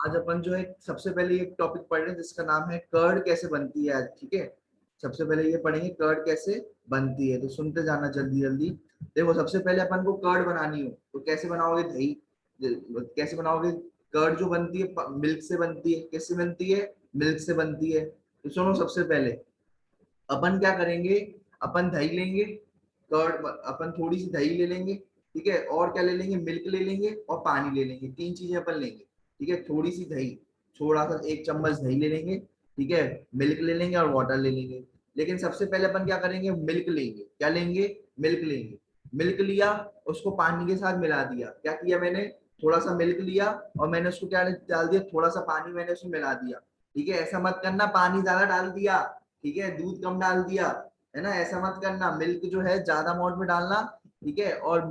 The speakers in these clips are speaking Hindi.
आज अपन जो है सबसे पहले एक टॉपिक पढ़ रहे हैं जिसका नाम है कर्ड कैसे बनती है आज। ठीक है, सबसे पहले ये पढ़ेंगे कर्ड कैसे बनती है, तो सुनते जाना जल्दी जल्दी। देखो, सबसे पहले अपन को कर्ड बनानी हो तो कैसे बनाओगे? दही कैसे बनाओगे? कर्ड जो बनती है मिल्क से बनती है। किससे बनती है? मिल्क से बनती है। तो सुनो, सबसे पहले अपन क्या करेंगे, अपन दही लेंगे, कर्ड अपन थोड़ी सी दही ले लेंगे। ठीक है, और क्या ले लेंगे? मिल्क ले लेंगे और पानी ले लेंगे, तीन चीजें अपन लेंगे। ठीक है, थोड़ी सी दही, थोड़ा सा 1 चम्मच दही ले लेंगे। ठीक है, मिल्क ले लेंगे और वाटर ले लेंगे। लेकिन सबसे पहले अपन क्या करेंगे? मिल्क लेंगे। क्या लेंगे? मिल्क लेंगे। मिल्क लिया, उसको पानी के साथ मिला दिया। क्या किया मैंने? थोड़ा सा मिल्क लिया और मैंने उसको क्या डाल दिया? थोड़ा सा पानी मैंने उसमें मिला दिया। ठीक है, ऐसा मत करना पानी ज्यादा डाल दिया, ठीक है, दूध कम डाल दिया, है ना, ऐसा मत करना। मिल्क जो है ज्यादा अमाउंट में डालना, ठीक है, और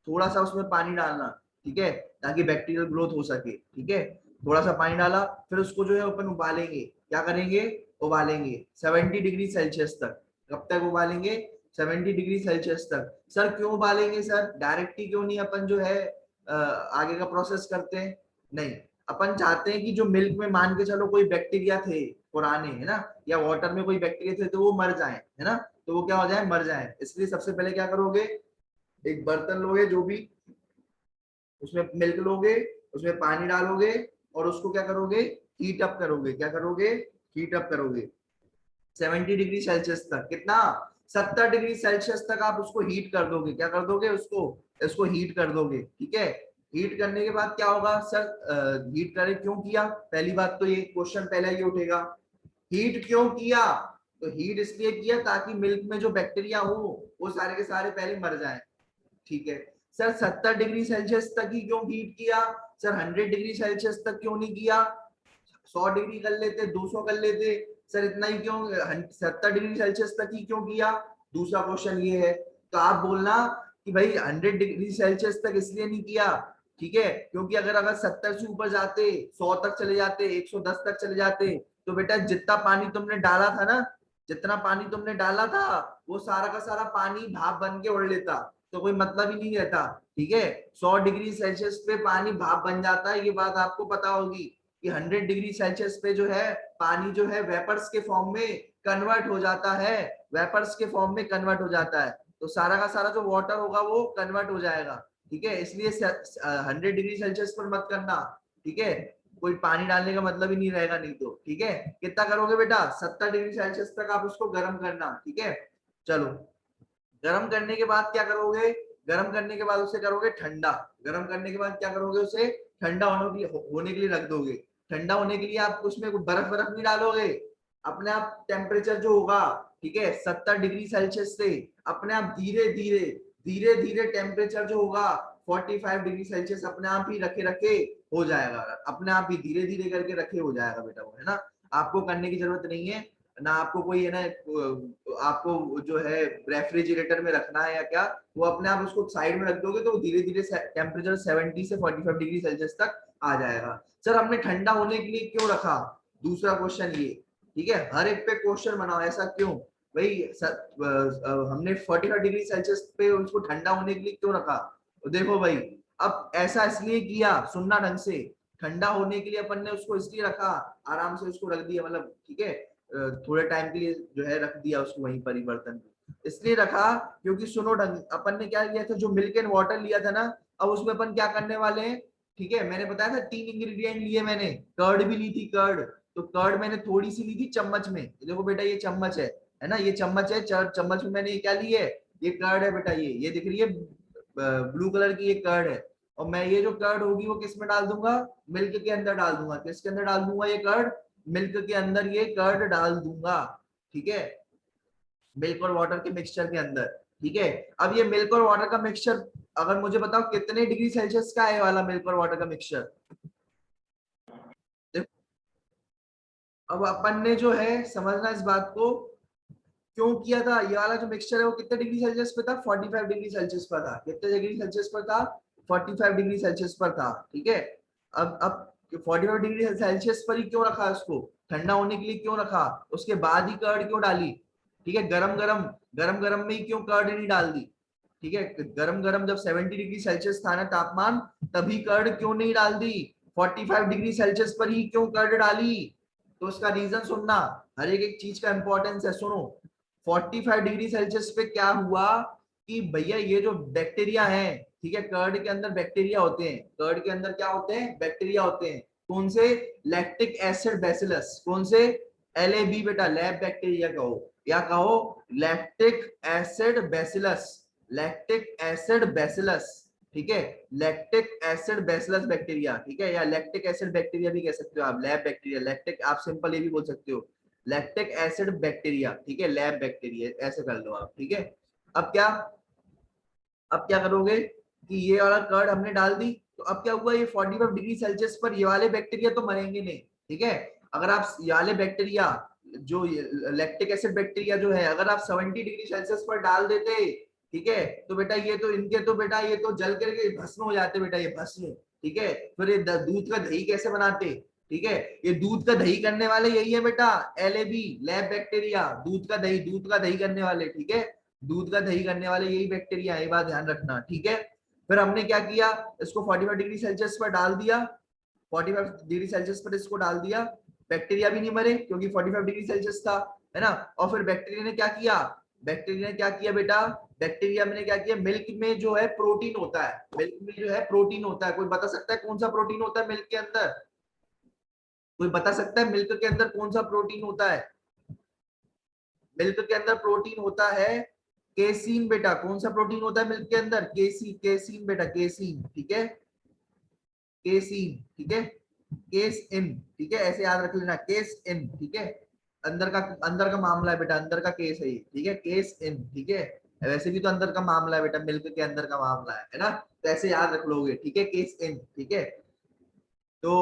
थोड़ा सा उसमें पानी डालना, ठीक है, ताकि बैक्टीरियल ग्रोथ हो सके। ठीक है, थोड़ा सा पानी डाला, फिर उसको जो है अपन उबालेंगे। क्या करेंगे? उबालेंगे 70 डिग्री सेल्सियस तक। कब तक उबालेंगे? 70 डिग्री सेल्सियस तक। सर क्यों उबालेंगे सर? डायरेक्ट ही क्यों नहीं अपन जो है आगे का प्रोसेस करते हैं? नहीं, अपन चाहते हैं कि जो मिल्क में मान के चलो कोई बैक्टीरिया थे पुराने, है ना, या वाटर में कोई बैक्टीरिया थे, तो वो मर जाए, है ना, तो वो क्या हो जाए? मर जाए। इसलिए सबसे पहले क्या करोगे? एक बर्तन लोगे, जो भी, उसमें मिल्क लोगे, उसमें पानी डालोगे और उसको क्या करोगे? हीट अप करोगे। क्या करोगे? हीट अप करोगे 70 डिग्री सेल्सियस तक। कितना? 70 डिग्री सेल्सियस तक आप उसको हीट कर दोगे। क्या कर दोगे? उसको इसको हीट कर दोगे। ठीक है, हीट करने के बाद क्या होगा सर? हीट करे क्यों किया? पहली बात तो ये क्वेश्चन पहला ही उठेगा, हीट क्यों किया? तो हीट इसलिए किया ताकि मिल्क में जो बैक्टीरिया हो वो सारे के सारे पहले मर जाएं। ठीक है, सर 70 डिग्री सेल्सियस तक ही क्यों हीट किया? सर 100 डिग्री सेल्सियस तक क्यों नहीं किया? 100 डिग्री कर लेते, 200 कर लेते, सर इतना ही क्यों 70 डिग्री सेल्सियस तक ही क्यों किया? दूसरा क्वेश्चन ये है। तो आप बोलना कि भाई 100 डिग्री सेल्सियस तक इसलिए नहीं किया, ठीक है, क्योंकि अगर अगर 70 से ऊपर जाते, 100 तक चले जाते, 110 तक चले जाते, तो बेटा जितना पानी तुमने डाला था ना, जितना पानी तुमने डाला था, वो सारा का सारा पानी भाप बन के उड़ लेता, तो कोई मतलब ही नहीं रहता। ठीक है, 100 डिग्री सेल्सियस पे पानी भाप बन जाता है, ये बात आपको पता होगी कि 100 डिग्री सेल्सियस पे जो है पानी जो है वेपर्स के फॉर्म में कन्वर्ट हो जाता है, वेपर्स के फॉर्म में कन्वर्ट हो जाता है, तो सारा का सारा जो वाटर होगा वो कन्वर्ट हो जाएगा। ठीक है, इसलिए 100 डिग्री सेल्सियस पर मत करना। ठीक है, कोई पानी डालने का मतलब ही नहीं रहेगा नहीं तो। ठीक है, कितना करोगे बेटा? 70 डिग्री सेल्सियस तक आप उसको गर्म करना। ठीक है, चलो, गर्म करने के बाद क्या करोगे? गर्म करने के बाद उसे करोगे ठंडा। गर्म करने के बाद क्या करोगे? उसे ठंडा होने के लिए रख दोगे। ठंडा होने के लिए आप उसमें बर्फ बर्फ नहीं डालोगे, अपने आप टेम्परेचर जो होगा, ठीक है, 70 डिग्री सेल्सियस से अपने आप धीरे धीरे धीरे धीरे टेम्परेचर जो होगा 45 डिग्री सेल्सियस अपने आप ही रखे रखे हो जाएगा। अपने आप ही धीरे धीरे करके रखे हो जाएगा बेटा वो, है ना, आपको करने की जरूरत नहीं है ना, आपको कोई है ना, आपको जो है रेफ्रिजरेटर में रखना है या क्या, वो अपने आप उसको साइड में रख दोगे तो धीरे धीरे टेम्परेचर 70 से 45 डिग्री सेल्सियस तक आ जाएगा। सर हमने ठंडा होने के लिए क्यों रखा? दूसरा क्वेश्चन ये। ठीक है, हर एक पे क्वेश्चन बनाओ, ऐसा क्यों भाई हमने 45 डिग्री सेल्सियस पे उसको ठंडा होने के लिए क्यों रखा? तो देखो भाई, अब ऐसा इसलिए किया, सुनना ढंग से, ठंडा होने के लिए अपन ने उसको इसलिए रखा, आराम से उसको रख दिया, मतलब ठीक है, थोड़े टाइम के लिए जो है रख दिया उसको वहीं परिवर्तन इसलिए रखा, क्योंकि सुनो ढंग, अपन ने क्या लिया था? जो मिल्क एंड वाटर लिया था ना, अब उसमें अपन क्या करने वाले हैं? ठीक है, मैंने बताया था 3 इंग्रेडिएंट लिए मैंने, कर्ड भी ली थी, कर्ड, तो कर्ड मैंने थोड़ी सी ली थी चम्मच में। देखो बेटा ये चम्मच है ना, ये चम्मच है, चम्मच में मैंने ये क्या ली है? ये कर्ड है बेटा, ये दिख रही है ब्लू कलर की, ये कर्ड है। और मैं ये जो कर्ड होगी वो किस में डाल दूंगा? मिल्क के अंदर डाल दूंगा। किसके अंदर डाल दूंगा ये कर्ड? मिल्क के अंदर ये कर्ड डाल दूंगा। ठीक है, मिल्क और वाटर के मिक्सचर के अंदर। ठीक है, अब ये मिल्क और वाटर का मिक्सचर, अगर मुझे बताओ कितने डिग्री सेल्सियस का है वाला मिल्क और वाटर का मिक्सचर? अब अपन ने जो है समझना इस बात को, क्यों किया था? ये वाला जो मिक्सचर है वो कितने डिग्री सेल्सियस पे था? 45 डिग्री सेल्सियस पर था। कितने डिग्री सेल्सियस पर था? 45 डिग्री सेल्सियस पर था। ठीक है, अब 45 डिग्री सेल्सियस पर ही क्यों रखा उसको? ठंडा होने के लिए क्यों रखा? उसके बाद ही कर्ड क्यों डाली? ठीक है, गरम गरम, गरम गरम में ही क्यों कर्ड नहीं डाल दी? ठीक है, गरम गरम जब 70 डिग्री सेल्सियस था ना तापमान, तभी कर्ड क्यों नहीं डाल दी 45 डिग्री सेल्सियस पर ही क्यों कर्ड डाली? तो उसका रीजन सुनना, हर एक चीज का इंपॉर्टेंस है, सुनो। 45 डिग्री सेल्सियस पे क्या हुआ कि भैया ये जो बैक्टीरिया है, ठीक है, कर्ड के अंदर बैक्टीरिया होते हैं, कर्ड के अंदर क्या होते हैं? बैक्टीरिया होते हैं। कौन से? Lactic acid bacillus. कौन से? LAB बेटा, लैब बैक्टीरिया कहो या कहो lactic acid bacillus, lactic acid bacillus, ठीक है, लैक्टिक एसिड बैसिलस बैक्टीरिया, ठीक है, या लैक्टिक एसिड बैक्टीरिया भी कह सकते हो आप, लैब बैक्टीरिया, लैक्टिक आप सिंपल ये भी बोल सकते हो, लैक्टिक एसिड बैक्टीरिया, ठीक है, लैब बैक्टीरिया ऐसे कर लो आप, ठीक है। अब क्या, अब क्या करोगे कि ये वाला कर्ड हमने डाल दी, तो अब क्या हुआ, ये 45 डिग्री सेल्सियस पर ये वाले बैक्टीरिया तो मरेंगे नहीं, ठीक है। अगर आप ये वाले बैक्टीरिया जो लैक्टिक एसिड बैक्टीरिया जो है, अगर आप 70 डिग्री सेल्सियस पर डाल देते, ठीक है, तो बेटा ये तो इनके तो बेटा ये तो जल करके भस्म हो जाते बेटा, ये भस्म, ठीक है। फिर ये दूध का दही कैसे बनाते? ठीक है, ये दूध का दही करने वाले यही है बेटा, LAB, लैब बैक्टीरिया, दूध का दही, दूध का दही करने वाले, ठीक है, दूध का दही करने वाले यही बैक्टीरिया है, ये बात ध्यान रखना, ठीक है। फिर हमने क्या किया, इसको 45 डिग्री सेल्सियस पर डाल दिया, 45 डिग्री सेल्सियस पर इसको डाल दिया, बैक्टीरिया भी नहीं मरे क्योंकि 45 डिग्री सेल्सियस था, है ना। और फिर बैक्टीरिया ने क्या किया, बैक्टीरिया ने क्या किया बेटा, बैक्टीरिया ने क्या किया, मिल्क में जो है प्रोटीन होता है, मिल्क में जो है प्रोटीन होता है, कोई बता सकता है कौन सा प्रोटीन होता है मिल्क के अंदर? कोई बता सकता है मिल्क के अंदर कौन सा प्रोटीन होता है? मिल्क के अंदर प्रोटीन होता है केसीन बेटा। कौन सा प्रोटीन होता है मिल्क के अंदर? केसीन बेटा, केसीन, ठीक है, केसीन, ठीक है, केस इन, ठीक है, ऐसे याद रख लेना, केस इन, ठीक है, अंदर का मामला है बेटा, अंदर का केस है ये, ठीक है, केस इन, ठीक है। वैसे भी तो अंदर का मामला है बेटा, मिल्क के अंदर का मामला है ना, तो ऐसे याद रख लोगे, ठीक है, केस इन, ठीक है। तो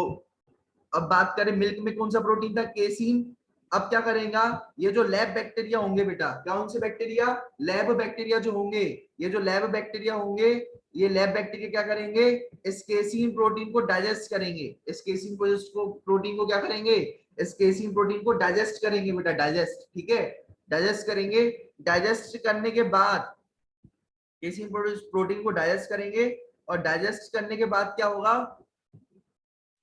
अब बात करें मिल्क में कौन सा प्रोटीन था, केसीन। अब क्या करेगा, ये जो लैब बैक्टीरिया होंगे बेटा, कौन से बैक्टीरिया? लैब बैक्टीरिया जो होंगे, ये जो लैब बैक्टीरिया होंगे, ये लैब बैक्टीरिया क्या करेंगे, इस केसीन प्रोटीन को डाइजेस्ट करेंगे, इस केसीन प्रोटीन को क्या करेंगे, इस केसीन प्रोटीन को डाइजेस्ट करेंगे बेटा, डाइजेस्ट, ठीक है, डाइजेस्ट करेंगे। डाइजेस्ट करने के बाद केसीन प्रोटीन को डाइजेस्ट करेंगे, और डाइजेस्ट करने के बाद क्या होगा,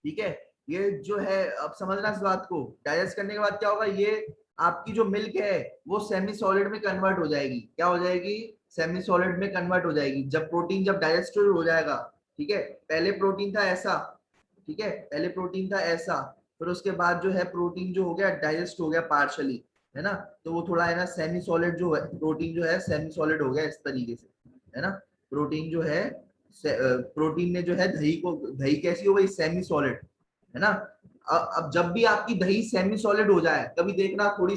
ठीक है, ये जो है, अब समझना इस बात को, डाइजेस्ट करने के बाद क्या होगा, ये आपकी जो मिल्क है वो सेमी सॉलिड में कन्वर्ट हो जाएगी, क्या हो जाएगी, सेमी सॉलिड में कन्वर्ट हो जाएगी, जब प्रोटीन जब डाइजेस्ट हो जाएगा, ठीक है। पहले प्रोटीन था ऐसा, ठीक है, पहले प्रोटीन था ऐसा, फिर उसके बाद जो है प्रोटीन जो हो गया डाइजेस्ट हो गया पार्शली, है ना, तो वो थोड़ा है ना सेमी सॉलिड जो है, प्रोटीन जो है सेमी सॉलिड हो गया इस तरीके से, है ना। प्रोटीन जो है, प्रोटीन ने जो है दही को, दही कैसी हो गई, सेमी सॉलिड, है ना। अब जब भी आपकी दही सेमी सॉलिड हो जाए, कभी देखना थोड़ी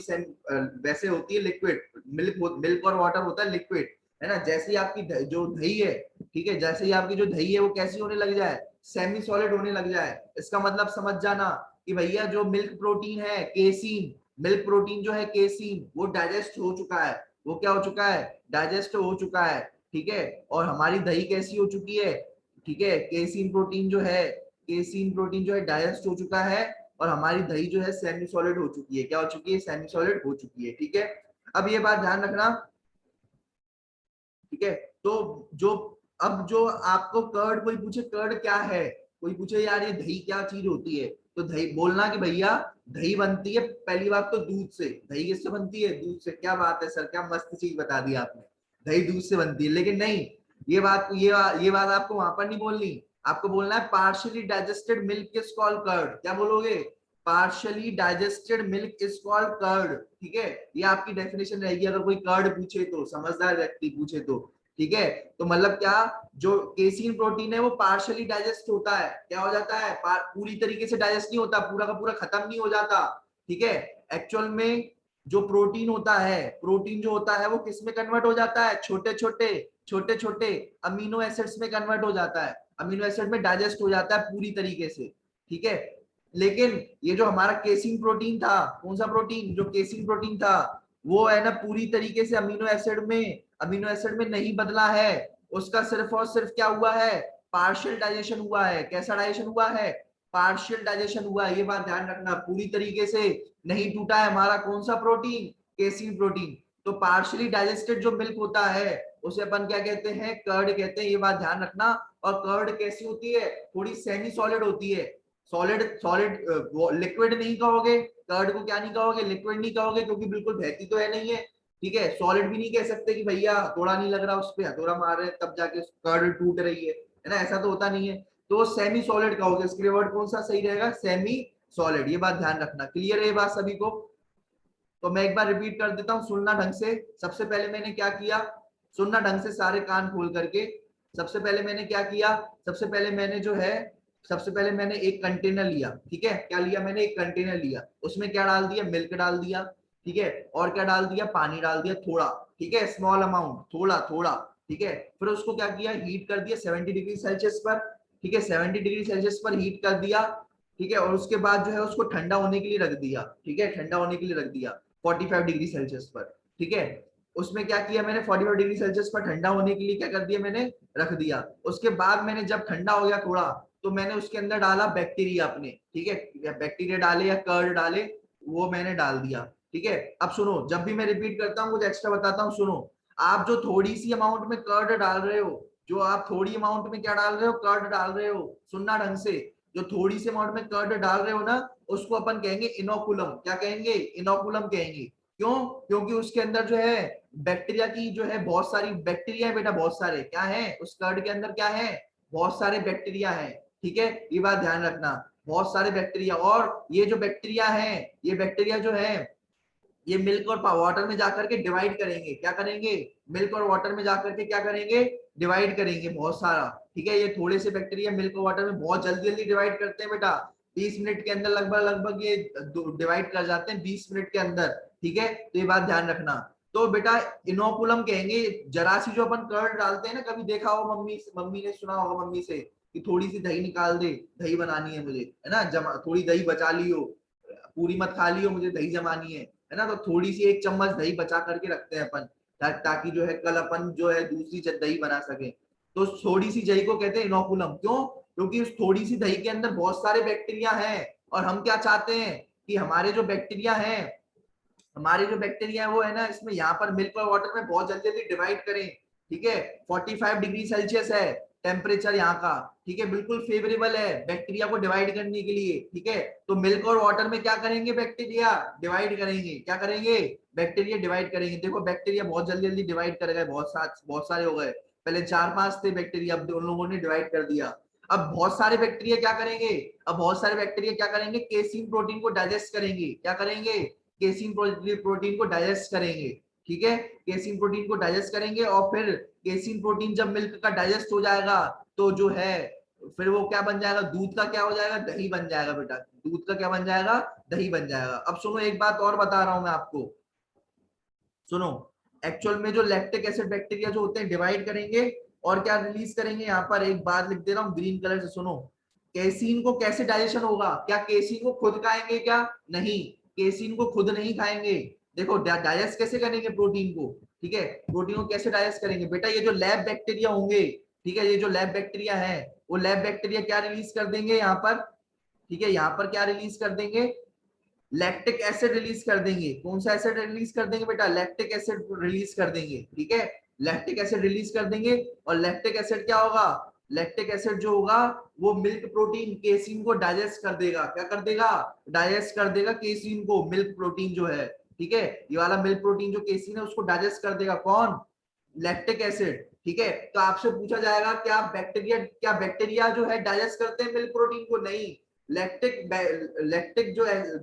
वैसे होती है लिक्विड, मिल्क और वाटर होता है लिक्विड, है ना, जैसे ही आपकी जो दही है, ठीक है, जैसे ही आपकी जो दही है वो कैसी होने लग जाए, सेमी सॉलिड होने लग जाए, इसका मतलब समझ जाना कि भैया जो मिल्क प्रोटीन है केसीन, मिल्क प्रोटीन जो है केसीन, वो डाइजेस्ट हो चुका है, वो क्या हो चुका है, डाइजेस्ट हो चुका है, ठीक है। और हमारी दही कैसी हो चुकी है, ठीक है, केसीन प्रोटीन जो है, केसीन प्रोटीन जो है डाइजेस्ट हो चुका है, और हमारी दही जो है सेमी सॉलिड हो चुकी है, क्या हो चुकी है, सेमी सॉलिड हो चुकी है, ठीक है। अब ये बात ध्यान रखना, ठीक है। तो जो, अब जो आपको कर्ड, कोई पूछे कर्ड क्या है, कोई पूछे यार ये दही क्या चीज होती है, तो दही बोलना कि भैया दही बनती है, पहली बात तो दूध से, दही किससे बनती है, दूध से। क्या बात है सर, क्या मस्त चीज बता दी आपने, दही दूध से बनती है, लेकिन नहीं, ये बात आपको वहां पर नहीं बोलनी, आपको बोलना है partially digested milk is called curd. क्या बोलोगे, partially digested milk is called curd, ठीक है, ये आपकी डेफिनेशन रहेगी अगर कोई कर्ड पूछे तो, समझदार व्यक्ति पूछे तो, ठीक है। तो मतलब क्या, जो केसीन प्रोटीन है वो पार्शियली डाइजेस्ट होता है, क्या हो जाता है, पूरी तरीके से डाइजेस्ट नहीं होता, पूरा का पूरा खत्म नहीं हो जाता, ठीक है। एक्चुअल में जो प्रोटीन होता है, प्रोटीन जो होता है वो किस में कन्वर्ट हो जाता है, छोटे छोटे अमीनो एसिड्स में कन्वर्ट हो जाता है, अमीनो एसिड में डाइजेस्ट हो जाता है पूरी तरीके से, ठीक है। लेकिन ये जो हमारा केसीन प्रोटीन था, कौन सा प्रोटीन, जो केसीन प्रोटीन था, वो है ना पूरी तरीके से अमीनो एसिड में नहीं बदला है, उसका सिर्फ और सिर्फ क्या हुआ है, पार्शियल डाइजेशन हुआ है। कैसा डाइजेशन हुआ है, पार्शियल डाइजेशन हुआ है, ये बात ध्यान रखना, पूरी तरीके से नहीं टूटा है हमारा कौन सा प्रोटीन, केसीन प्रोटीन। तो पार्शियली डाइजेस्टेड जो मिल्क होता है उसे अपन क्या कहते हैं, कर्ड कहते हैं, ये बात ध्यान रखना। और कर्ड कैसी होती है, थोड़ी सेमी सॉलिड होती है, सॉलिड सॉलिड लिक्विड नहीं कहोगे, कर्ड को क्या नहीं कहोगे, लिक्विड नहीं कहोगे, क्योंकि बिल्कुल बहती तो है नहीं है, ठीक है। सॉलिड भी नहीं कह सकते कि भैया थोड़ा नहीं लग रहा उस पर, हथौड़ा मार रहे तब जाके कर्ड टूट रही है ना, ऐसा तो होता नहीं है। तो सेमी सॉलिड कहोगे, इसके लिए वर्ड कौन सा सही रहेगा, सेमी सॉलिड। ये बात ध्यान रखना, क्लियर है ये बात सभी को। तो मैं एक बार रिपीट कर देता हूँ, सुनना ढंग से। सबसे पहले मैंने क्या किया, सुनना ढंग से सारे कान खोल करके। सबसे पहले मैंने क्या किया, सबसे पहले मैंने जो है, सबसे पहले मैंने एक कंटेनर लिया, ठीक है। क्या लिया मैंने, एक कंटेनर लिया, उसमें क्या डाल दिया, मिल्क डाल दिया, ठीक है। और क्या डाल दिया, पानी डाल दिया थोड़ा, ठीक है, स्मॉल अमाउंट, थोड़ा थोड़ा, ठीक है। फिर उसको क्या किया, हीट कर दिया 70 डिग्री सेल्सियस पर, ठीक है, 70 डिग्री सेल्सियस पर हीट कर दिया, ठीक है। और उसके बाद जो है उसको ठंडा होने के लिए रख दिया, ठीक है, ठंडा होने के लिए रख दिया 45 डिग्री सेल्सियस पर, ठीक है। उसमें क्या किया मैंने, 45 डिग्री सेल्सियस पर ठंडा होने के लिए क्या कर दिया मैंने, रख दिया। उसके बाद मैंने जब ठंडा हो गया थोड़ा, तो मैंने उसके अंदर डाला बैक्टीरिया अपने, ठीक है, या बैक्टीरिया डाले या कर्ड डाले, वो मैंने डाल दिया, ठीक है। अब सुनो, जब भी मैं रिपीट करता हूँ कुछ एक्स्ट्रा बताता हूँ, सुनो। आप जो थोड़ी सी अमाउंट में कर्ड डाल रहे हो, जो आप थोड़ी अमाउंट में क्या डाल रहे हो, कर्ड डाल रहे हो, सुनना ढंग से, जो थोड़ी सी अमाउंट में कर्ड डाल रहे हो ना, उसको अपन कहेंगे इनोकुलम। क्या कहेंगे, इनोकुलम कहेंगे। क्यों, क्योंकि उसके अंदर जो है बैक्टीरिया की जो है बहुत सारी बैक्टीरिया है बेटा, बहुत सारे क्या है उस कर्ड के अंदर, क्या है, बहुत सारे बैक्टीरिया है, ठीक है। ये बात ध्यान रखना, बहुत सारे बैक्टीरिया। और ये जो बैक्टीरिया है, ये बैक्टीरिया जो है, ये मिल्क और वाटर में जाकर के डिवाइड करेंगे, क्या करेंगे, मिल्क और वाटर में जाकर के क्या करेंगे, डिवाइड करेंगे बहुत सारा, ठीक है। ये थोड़े से बैक्टीरिया मिल्क और वाटर में बहुत जल्दी जल्दी डिवाइड करते हैं बेटा, 20 मिनट के अंदर लगभग लगभग ये डिवाइड कर जाते हैं 20 मिनट के अंदर, ठीक है। तो ये बात ध्यान रखना। तो बेटा इनोकुलम कहेंगे, जरा सी जो अपन कर्ड डालते हैं ना, कभी देखा हो मम्मी, मम्मी ने सुना होगा मम्मी से कि थोड़ी सी दही निकाल दे, दही बनानी है मुझे, है ना, जमा थोड़ी दही बचा ली हो, पूरी मत खा ली हो, मुझे दही जमानी है ना, तो थोड़ी सी एक चम्मच दही बचा करके रखते हैं अपन, ताकि जो है कल अपन जो है दूसरी दही बना सके। तो थोड़ी सी दही को कहते हैं इनोकुलम। क्यों, क्योंकि उस थोड़ी सी दही के अंदर बहुत सारे बैक्टीरिया हैं, और हम क्या चाहते हैं कि हमारे जो बैक्टीरिया हैं, हमारे जो बैक्टीरिया है वो है ना, इसमें यहाँ पर मिल्क और वाटर में बहुत जल्दी जल्दी डिवाइड करें, ठीक है। 45 डिग्री सेल्सियस है टेम्परेचर यहाँ का, ठीक है, बिल्कुल फेवरेबल है बैक्टीरिया को डिवाइड करने के लिए, ठीक है। तो मिल्क और वाटर में क्या करेंगे, बैक्टीरिया डिवाइड करेंगे, क्या करेंगे, बैक्टीरिया डिवाइड करेंगे। देखो बैक्टीरिया बहुत जल्दी जल्दी डिवाइड कर गए, बहुत सारे हो गए, पहले 4-5 थे बैक्टीरिया, अब उन लोगों ने डिवाइड कर दिया। अब बहुत सारे बैक्टीरिया क्या करेंगे, अब बहुत सारे बैक्टीरिया क्या करेंगे, केसीन प्रोटीन को डाइजेस्ट करेंगे, क्या करेंगे, केसीन प्रोटीन को डाइजेस्ट करेंगे, ठीक है। केसीन प्रोटीन को डाइजेस्ट करेंगे, और फिर केसीन प्रोटीन जब मिल्क का डाइजेस्ट हो जाएगा, तो जो है फिर वो क्या बन जाएगा, दूध का क्या हो जाएगा, दही बन जाएगा बेटा, दूध का क्या बन जाएगा, दही बन जाएगा। अब सुनो एक बात और बता रहा हूं मैं आपको, सुनो। एक्चुअल में जो लैक्टिक एसिड बैक्टीरिया जो होते हैं डिवाइड करेंगे और क्या रिलीज करेंगे, यहाँ पर एक बात लिख दे रहा हूँ ग्रीन कलर से, सुनो। केसीन को कैसे डाइजेशन होगा, क्या केसीन को खुद खाएंगे, क्या नहीं, केसीन को खुद नहीं खाएंगे। देखो डाइजेस्ट कैसे करेंगे प्रोटीन को, ठीक है, प्रोटीन को कैसे डाइजेस्ट करेंगे बेटा, ये जो लैब बैक्टीरिया होंगे, ठीक है, ये जो लैब बैक्टीरिया है, वो लैब बैक्टीरिया क्या रिलीज कर देंगे यहाँ पर, ठीक है, यहाँ पर क्या रिलीज कर देंगे, लैक्टिक एसिड रिलीज कर देंगे। कौन सा एसिड रिलीज कर देंगे बेटा, लैक्टिक एसिड रिलीज कर देंगे, ठीक है, लैक्टिक एसिड रिलीज कर देंगे। और लैक्टिक एसिड क्या होगा, लैक्टिक एसिड जो होगा वो मिल्क प्रोटीन केसीन को डाइजेस्ट कर देगा, क्या कर देगा, डाइजेस्ट कर देगा केसीन को, मिल्क प्रोटीन जो है, ठीक है, ये वाला मिल्क प्रोटीन जो केसीन है उसको डाइजेस्ट कर देगा, कौन, लैक्टिक एसिड, ठीक है। तो आपसे पूछा जाएगा क्या बैक्टीरिया जो है डाइजेस्ट करते हैं मिल्क प्रोटीन को, नहीं। लैक्टिक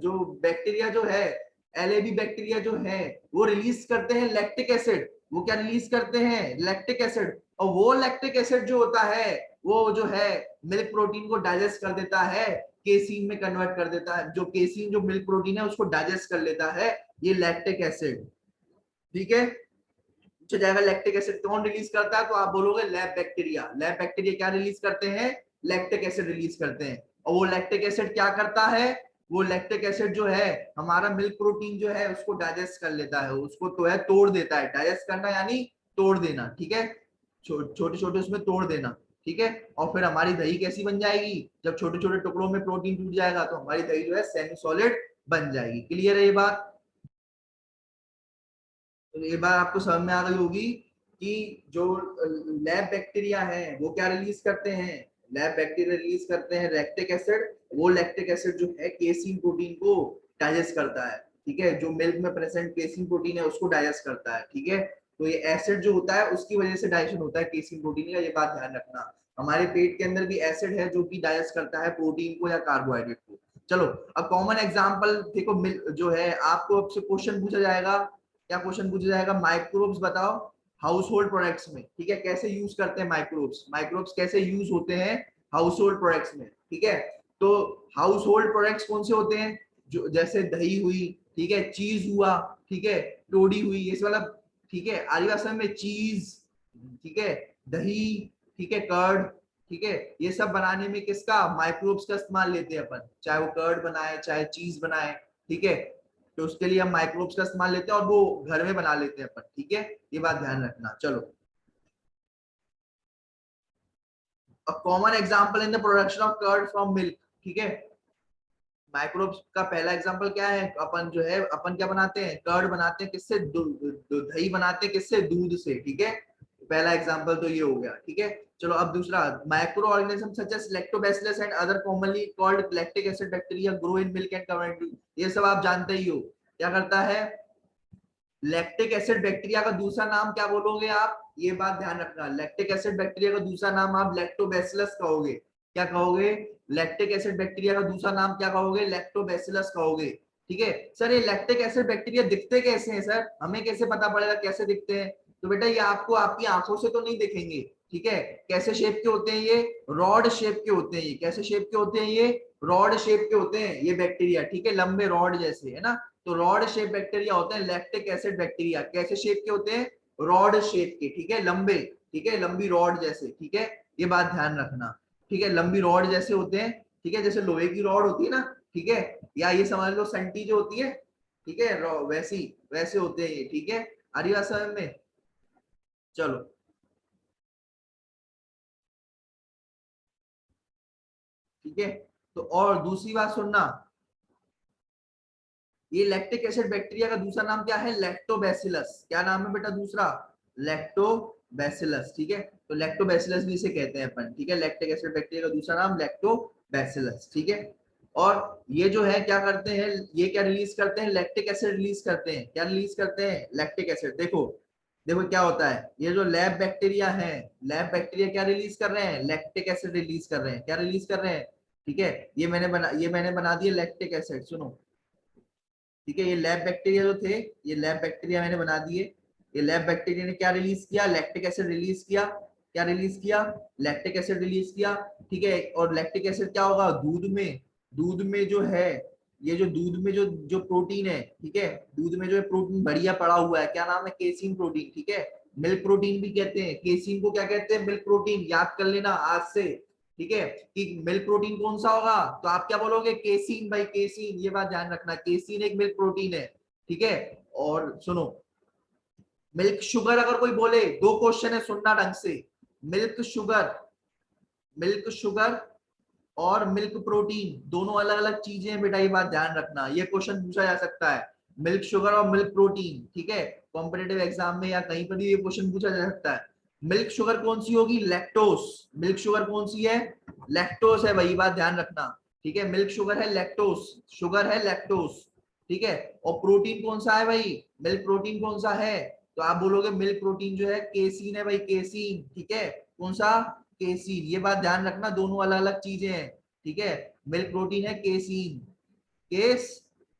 जो बैक्टीरिया जो है, एलएबी बैक्टीरिया जो है, वो रिलीज करते हैं लैक्टिक एसिड, वो क्या रिलीज करते हैं, लैक्टिक एसिड। और वो लैक्टिक एसिड जो होता है, वो जो है मिल्क प्रोटीन को डाइजेस्ट कर देता है, केसीन में कन्वर्ट कर देता है, जो केसीन जो मिल्क प्रोटीन है उसको डाइजेस्ट कर लेता है, ये लैक्टिक एसिड, ठीक है। पूछा जाएगा लैक्टिक एसिड कौन रिलीज करता है, तो आप बोलोगे लैब बैक्टीरिया। लैब बैक्टीरिया क्या रिलीज करते हैं, लैक्टिक एसिड रिलीज करते हैं। और वो लैक्टिक एसिड क्या करता है, वो लैक्टिक एसिड जो है हमारा मिल्क प्रोटीन जो है उसको डाइजेस्ट कर लेता है, उसको तो है तोड़ देता है, डाइजेस्ट करना यानी तोड़ देना, ठीक है, छोटे छोटे उसमें तोड़ देना, ठीक है। और फिर हमारी दही कैसी बन जाएगी, जब छोटे छोटे टुकड़ों में प्रोटीन टूट जाएगा तो हमारी दही जो है सेमी सॉलिड बन जाएगी। क्लियर है ये बात, तो ये बात आपको समझ में आ गई होगी कि जो लैब बैक्टीरिया है वो क्या रिलीज करते हैं, लैब बैक्टीरिया रिलीज करते हैं लैक्टिक एसिड, वो लैक्टिक एसिड जो है केसीन प्रोटीन को डाइजेस्ट करता है, ठीक है, जो मिल्क में प्रेजेंट केसीन प्रोटीन है उसको डाइजेस्ट करता है, ठीक है। तो ये एसिड जो होता है उसकी वजह से डाइजेशन होता है केसीन प्रोटीन का, ये बात ध्यान रखना। हमारे पेट के अंदर भी एसिड है जो कि डाइजेस्ट करता है प्रोटीन को या कार्बोहाइड्रेट को। चलो अब कॉमन एग्जांपल देखो, जो है आपको आपसे क्वेश्चन पूछा जाएगा, क्या क्वेश्चन पूछा जाएगा, माइक्रोब्स बताओ हाउस होल्ड प्रोडक्ट्स में, ठीक है, कैसे यूज करते हैं माइक्रोब्स, माइक्रोब्स कैसे यूज होते हैं हाउस होल्ड प्रोडक्ट्स में, ठीक है। तो हाउस होल्ड प्रोडक्ट्स कौन से होते हैं, जो जैसे दही हुई, ठीक है, चीज हुआ, ठीक है, टोडी हुई, ये वाला, ठीक है, आदिवासी में चीज, ठीक है, दही, ठीक है, कर्ड, ठीक है, ये सब बनाने में किसका, माइक्रोब्स का इस्तेमाल लेते हैं अपन, चाहे वो कर्ड बनाए चाहे चीज बनाए, ठीक है। तो उसके लिए हम माइक्रोब्स का इस्तेमाल लेते हैं और वो घर में बना लेते हैं अपन, ठीक है, ये बात ध्यान रखना। चलो अब common example in the production of curd from milk, ठीक है। माइक्रोब्स का पहला एग्जांपल क्या है, अपन जो है अपन क्या बनाते हैं, कर्ड बनाते हैं किससे, दही बनाते हैं किससे, दूध से, ठीक है। पहला एग्जांपल तो ये हो गया, ठीक है। चलो अब दूसरा, micro organism such as lactobacillus and other commonly called lactic acid bacteria grow in milk and covered, ये सब आप जानते ही हो। क्या करता है, लैक्टिक एसिड बैक्टीरिया का दूसरा नाम क्या बोलोगे आप, ये बात ध्यान रखना, लैक्टिक एसिड बैक्टीरिया का दूसरा नाम आप लैक्टोबैसिलस कहोगे, क्या कहोगे, लैक्टिक एसिड बैक्टीरिया का दूसरा नाम क्या कहोगे, लैक्टोबैसिलस कहोगे, ठीक है। सर ये लैक्टिक एसिड बैक्टीरिया दिखते कैसे हैं सर, हमें कैसे पता पड़ेगा कैसे दिखते हैं, तो बेटा ये आपको आपकी आंखों से तो नहीं दिखेंगे, ठीक है। कैसे शेप के होते हैं ये, रॉड शेप के होते हैं ये, कैसे शेप के होते हैं ये, रॉड शेप के होते हैं ये बैक्टीरिया, ठीक है, लंबे रॉड जैसे, है ना। तो रॉड शेप बैक्टीरिया होते हैं लैक्टिक एसिड बैक्टीरिया, कैसे शेप के होते हैं, रॉड शेप के, ठीक है, लंबे, ठीक है, लंबी रॉड जैसे, ठीक है, ये बात ध्यान रखना, ठीक है, लंबी रॉड जैसे होते हैं, ठीक है, जैसे लोहे की रॉड होती है ना, ठीक है, या ये समझ लो संटी जो होती है, ठीक है, वैसी वैसे होते हैं ये, ठीक है, आदिवासी समझ में। चलो ठीक है, तो और दूसरी बात सुनना, ये लैक्टिक एसिड बैक्टीरिया का दूसरा नाम क्या है, लैक्टोबैसिलस, क्या नाम है बेटा दूसरा, लैक्टोबैसिलस, ठीक है। तो लैक्टोबैसिलस भी इसे कहते हैं अपन, ठीक है, लैक्टिक एसिड बैक्टीरिया का दूसरा नाम लैक्टोबैसिलस, ठीक है। और ये जो है क्या करते हैं, ये क्या रिलीज करते हैं, लैक्टिक एसिड रिलीज करते हैं, क्या रिलीज करते हैं, लैक्टिक एसिड। देखो देखो क्या होता है, ये जो लैब बैक्टीरिया है, लैब बैक्टीरिया क्या रिलीज कर रहे हैं, लैक्टिक एसिड रिलीज कर रहे हैं, क्या रिलीज कर रहे हैं, ठीक है। ये मैंने बना दिया लैक्टिक एसिड, सुनो, ठीक है, ये लैब बैक्टीरिया जो थे, ये लैब बैक्टीरिया मैंने बना दिए, ये लैब बैक्टीरिया ने क्या रिलीज किया, लैक्टिक एसिड रिलीज किया, क्या रिलीज किया, लैक्टिक एसिड रिलीज किया, ठीक है। और लैक्टिक एसिड क्या होगा, दूध में, दूध में जो है, ये जो दूध में जो जो प्रोटीन है, ठीक है, दूध में जो है प्रोटीन बढ़िया पड़ा हुआ है, क्या नाम है, केसीन प्रोटीन, ठीक है, मिल्क प्रोटीन भी कहते हैं, केसीन को क्या कहते हैं, मिल्क प्रोटीन, याद कर लेना आज से, ठीक है, कि मिल्क प्रोटीन कौन सा होगा, तो आप क्या बोलोगे, केसीन, भाई केसीन, ये बात ध्यान रखना, केसीन एक मिल्क प्रोटीन है, ठीक है। और सुनो, मिल्क शुगर अगर कोई बोले, दो क्वेश्चन है सुनना ढंग से, मिल्क शुगर, मिल्क शुगर और मिल्क प्रोटीन दोनों अलग अलग चीजें हैं बेटा, ये बात ध्यान रखना, ये क्वेश्चन पूछा जा सकता है, मिल्क शुगर और मिल्क प्रोटीन, ठीक है, कॉम्पिटेटिव एग्जाम में या कहीं पर भी ये क्वेश्चन पूछा जा सकता है। मिल्क शुगर कौन सी होगी, लैक्टोस, मिल्क शुगर कौन सी है, लैक्टोस है भाई, बात ध्यान रखना, ठीक है, मिल्क शुगर है लैक्टोस, शुगर है लैक्टोस, ठीक है। और प्रोटीन कौन सा है भाई, मिल्क प्रोटीन कौन सा है, तो आप बोलोगे मिल्क प्रोटीन जो है केसीन है भाई, केसीन, ठीक है, कौन सा, केसीन, ये बात ध्यान रखना, दोनों अलग अलग चीजें हैं, ठीक है, मिल्क प्रोटीन है केसीन, केस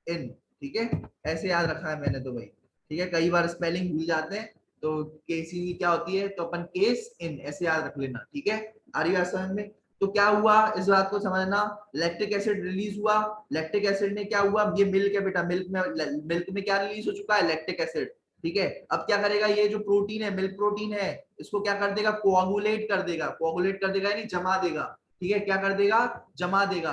इन, ठीक है, ऐसे याद रखा है मैंने तो भाई, ठीक है, कई बार स्पेलिंग भूल जाते हैं, तो केसीन क्या होती है, तो अपन केस इन ऐसे याद रख लेना, ठीक है, आ रही बात समझ में। तो क्या हुआ, इस बात को समझना, लैक्टिक एसिड रिलीज हुआ, लैक्टिक एसिड ने क्या हुआ, ये मिल्क है बेटा, मिल्क में क्या रिलीज हो चुका है, लैक्टिक एसिड, ठीक है। अब क्या करेगा, ये जो प्रोटीन है, मिल्क प्रोटीन है, इसको क्या कर देगा, कोआगुलेट कर देगा, कोआगुलेट कर देगा यानी जमा देगा, ठीक है, क्या कर देगा, जमा देगा।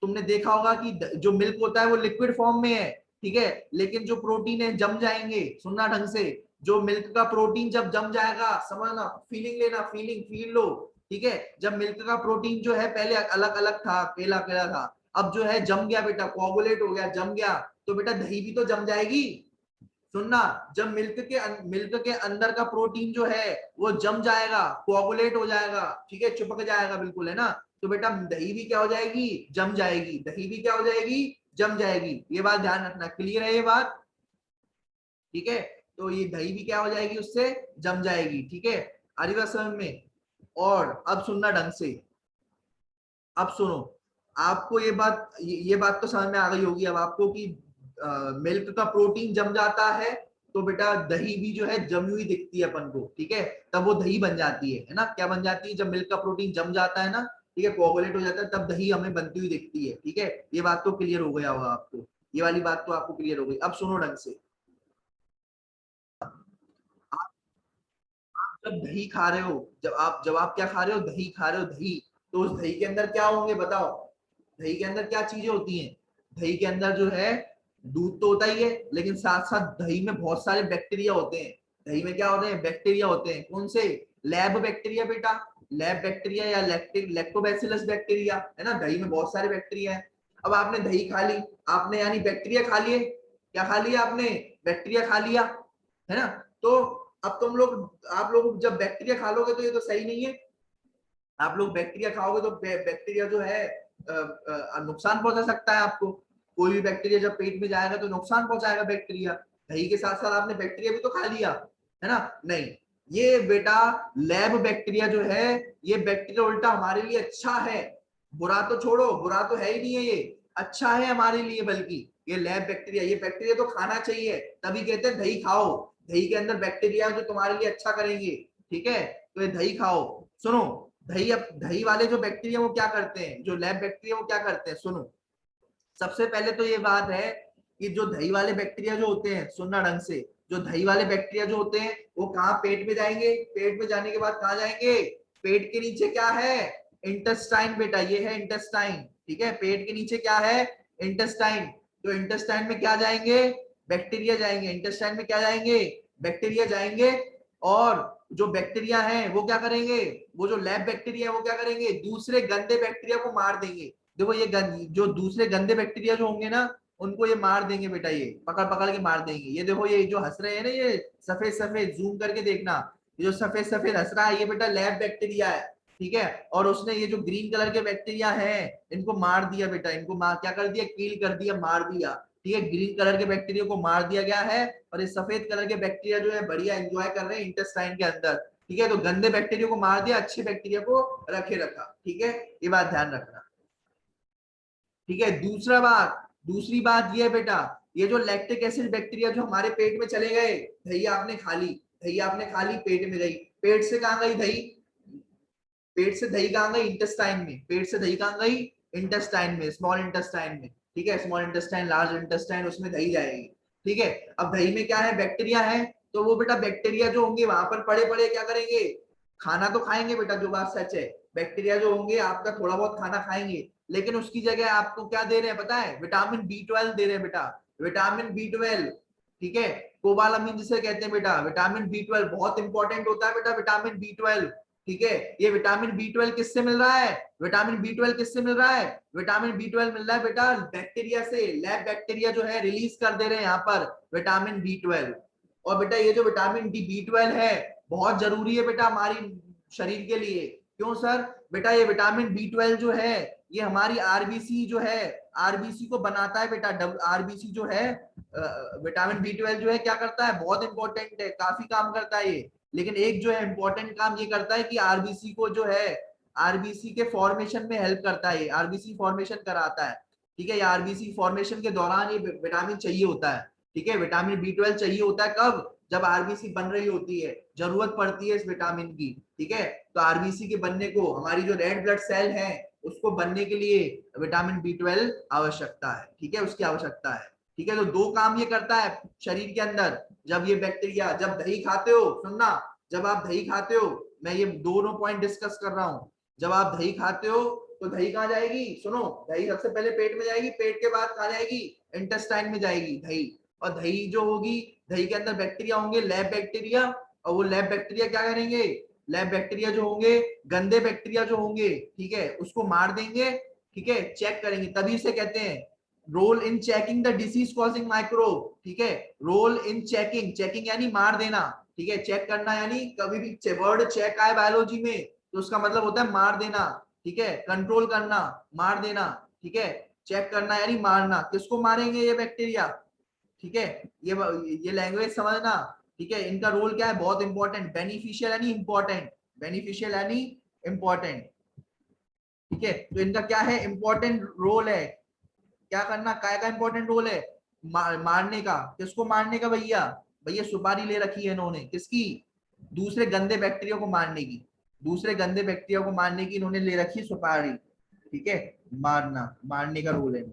तुमने देखा होगा कि जो मिल्क होता है वो लिक्विड फॉर्म में है, ठीक है, लेकिन जो प्रोटीन है जम जाएंगे, सुनना ढंग से, जो मिल्क का प्रोटीन जब जम जाएगा, समझना, फीलिंग लेना, फीलिंग फील लो, ठीक है, जब मिल्क का प्रोटीन जो है पहले अलग अलग था, केला केला था, अब जो है जम गया बेटा, कोआगुलेट हो गया, जम गया, तो बेटा दही भी तो जम जाएगी, सुनना, जब मिल्क के अंदर का प्रोटीन जो है वो जम जाएगा, कोआगुलेट हो जाएगा, ठीक है, चिपक जाएगा बिल्कुल, है ना, तो बेटा दही भी क्या हो जाएगी, जम जाएगी, दही भी क्या हो जाएगी, जम जाएगी। ये बात ध्यान रखना, क्लियर है ये बात, ठीक है। तो ये दही भी क्या हो जाएगी, उससे जम जाएगी, ठीक है, आ रही बात समझ में। और अब सुनना ढंग से, अब सुनो, आपको ये बात तो समझ में आ गई होगी अब आपको कि मिल्क का प्रोटीन जम जाता है तो बेटा दही भी जो है जमी हुई दिखती है अपन को, ठीक है, तब वो दही बन जाती है ना, क्या बन जाती है, जब मिल्क का प्रोटीन जम जाता है ना, ठीक है, कोआगुलेट हो जाता है, तब दही हमें बनती हुई दिखती है, ठीक है। ये बात तो क्लियर हो गया होगा आपको, ये वाली बात तो आपको क्लियर हो गई। अब सुनो ढंग से, जब दही खा रहे हो, जब आप क्या खा रहे हो, दही खा रहे हो, दही, तो उस दही के अंदर क्या होंगे बताओ, दही के अंदर क्या चीजें होती हैं, दही के अंदर जो है दूध तो होता ही है, लेकिन साथ साथ दही में बहुत सारे बैक्टीरिया होते हैं, दही में क्या होते हैं, बैक्टीरिया होते हैं, कौन से, लैब बैक्टीरिया बेटा, लैब बैक्टीरिया या लैक्टोबैसिलस बैक्टीरिया, है ना, दही में बहुत सारे बैक्टीरिया है। अब आपने दही खा ली, आपने यानी बैक्टीरिया खा लिए, क्या खा लिया आपने, बैक्टीरिया खा लिया, है ना, तो अब आप लोग जब बैक्टीरिया खा लोगे तो ये तो सही नहीं है, आप लोग बैक्टीरिया खाओगे तो बैक्टीरिया जो है नुकसान पहुंचा सकता है आपको, कोई भी बैक्टीरिया जब पेट में जाएगा तो नुकसान पहुंचाएगा बैक्टीरिया, दही के साथ साथ आपने बैक्टीरिया भी तो खा लिया, है ना, नहीं, ये बेटा लैब बैक्टीरिया जो है, ये बैक्टीरिया उल्टा हमारे लिए अच्छा है, बुरा तो छोड़ो, बुरा तो है ही नहीं है, ये अच्छा है हमारे लिए, बल्कि ये लैब बैक्टीरिया, ये बैक्टीरिया तो खाना चाहिए, तभी कहते हैं दही खाओ, दही के अंदर बैक्टीरिया जो तुम्हारे लिए अच्छा करेंगे, ठीक है, तो ये दही खाओ। सुनो, दही वाले जो बैक्टीरिया वो क्या करते हैं, जो लैब बैक्टीरिया वो क्या करते हैं, सुनो, सबसे पहले तो ये बात है कि जो दही वाले बैक्टीरिया जो होते हैं, सुनना ढंग से, जो दही वाले बैक्टीरिया जो होते हैं वो कहाँ, पेट में जाएंगे, पेट में जाने के बाद कहाँ जाएंगे, पेट के नीचे क्या है, इंटेस्टाइन बेटा, ये है इंटेस्टाइन, ठीक है, पेट के नीचे क्या है, इंटेस्टाइन, तो इंटेस्टाइन में क्या जाएंगे, बैक्टीरिया जाएंगे, इंटेस्टाइन में क्या जाएंगे, बैक्टीरिया जाएंगे, और जो बैक्टीरिया है वो क्या करेंगे, वो जो लैब बैक्टीरिया है वो क्या करेंगे, दूसरे गंदे बैक्टीरिया को मार देंगे, देखो ये जो दूसरे गंदे बैक्टीरिया जो होंगे ना उनको ये मार देंगे बेटा, ये पकड़ पकड़ के मार देंगे, ये देखो ये जो हंस रहे हैं ना, ये सफेद सफेद, जूम करके देखना, ये जो सफेद सफेद हंस रहा है ये बेटा लैब बैक्टीरिया है, ठीक है, और उसने ये जो ग्रीन कलर के बैक्टीरिया हैं इनको मार दिया बेटा, इनको मार क्या कर दिया, किल कर दिया, मार दिया, ठीक है, ग्रीन कलर के बैक्टीरिया को मार दिया गया है, और ये सफेद कलर के बैक्टीरिया जो है बढ़िया एंजॉय कर रहे हैं इंटेस्टाइन के अंदर, ठीक है, तो गंदे बैक्टीरिया को मार दिया, अच्छे बैक्टीरिया को रखे रखा, ठीक है, ये बात ध्यान रखना, ठीक है। दूसरी बात ये है बेटा, ये जो लैक्टिक एसिड बैक्टीरिया जो हमारे पेट में चले गए, दही आपने खा ली, दही आपने खा ली, पेट में गई, पेट से कहाँ गई दही, पेट से दही कहाँ गई, इंटेस्टाइन में, पेट से दही कहाँ गई, इंटेस्टाइन में, स्मॉल इंटेस्टाइन में, ठीक है, स्मॉल इंटेस्टाइन, लार्ज इंटेस्टाइन, उसमें दही जाएगी, ठीक है। अब दही में क्या है, बैक्टीरिया है, तो वो बेटा बैक्टीरिया जो होंगे वहां पर पड़े पड़े क्या करेंगे, खाना तो खाएंगे बेटा, जो बात सच है, बैक्टीरिया जो होंगे आपका थोड़ा बहुत खाना खाएंगे, लेकिन उसकी जगह आपको क्या दे रहे हैं पता है, विटामिन बी 12 दे रहे हैं बेटा, विटामिन बी 12, ठीक है, कोबालामिन जिसे कहते हैं बेटा, विटामिन बी 12 बहुत इंपॉर्टेंट होता है बेटा, विटामिन बी 12, ठीक है, ये विटामिन बी 12 किससे मिल रहा है, विटामिन बी 12 किससे मिल रहा है, विटामिन बी 12 मिल रहा है बेटा बैक्टीरिया से, लैब बैक्टीरिया जो है रिलीज कर दे रहे हैं यहाँ पर विटामिन बी 12, और बेटा ये जो विटामिन बी 12 है बहुत जरूरी है बेटा हमारी शरीर के लिए, क्यों सर, बेटा ये विटामिन बी 12 जो है ये हमारी आरबीसी जो है, आरबीसी को बनाता है बेटा, आरबीसी जो है, विटामिन बी 12 जो है क्या करता है, बहुत इंपॉर्टेंट है, काफी काम करता है ये, लेकिन एक जो है इंपॉर्टेंट काम ये करता है कि आरबीसी को जो है, आरबीसी के फॉर्मेशन में हेल्प करता है, आरबीसी फॉर्मेशन कराता है, ठीक है, ये आरबीसी फॉर्मेशन के दौरान ये विटामिन चाहिए होता है, ठीक है, विटामिन बी 12 चाहिए होता है कब, जब आरबीसी बन रही होती है, जरूरत पड़ती है इस विटामिन की, ठीक है, तो आरबीसी के बनने को, हमारी जो रेड ब्लड सेल है उसको बनने के लिए विटामिन बी 12 आवश्यकता है, ठीक है, उसकी आवश्यकता है, ठीक है, तो दो काम ये करता है शरीर के अंदर, जब ये बैक्टीरिया, जब दही खाते हो, सुनना, जब आप दही खाते हो, मैं ये दोनों पॉइंट डिस्कस कर रहा हूं, जब आप दही खाते हो तो दही कहाँ जाएगी, सुनो, दही सबसे पहले पेट में जाएगी, पेट के बाद कहाँ जाएगी, इंटेस्टाइन में जाएगी दही, और दही जो होगी, दही के अंदर बैक्टीरिया होंगे, लैब बैक्टीरिया, और वो लैब बैक्टीरिया क्या करेंगे, लैब बैक्टीरिया जो होंगे, गंदे बैक्टीरिया जो होंगे, ठीक है, उसको मार देंगे, ठीक है, चेक करेंगे, तभी इसे कहते हैं role in checking the disease causing microbe, ठीक है। रोल इन चेकिंग, चेकिंग यानी मार देना, ठीक है। चेक करना यानी कभी भी वर्ड चेक आए बायोलॉजी में तो उसका मतलब होता है मार देना, ठीक है। कंट्रोल करना, मार देना, ठीक है। चेक करना यानी मारना, किसको मारेंगे ये बैक्टीरिया, ठीक है। ये लैंग्वेज समझना, ठीक है। इनका रोल क्या है, बहुत इंपॉर्टेंट, बेनिफिशियल यानी इंपॉर्टेंट, बेनिफिशियल यानी इंपॉर्टेंट, ठीक है। तो इनका क्या है, इंपॉर्टेंट रोल है। क्या करना, काय का इंपॉर्टेंट रोल है, मारने का। किसको मारने का भैया, भैया सुपारी ले रखी है इन्होंने, किसकी, दूसरे गंदे बैक्टीरिया को मारने की, दूसरे गंदे बैक्टीरिया को मारने की इन्होंने ले रखी है सुपारी, ठीक है। मारना, मारने का रोल है,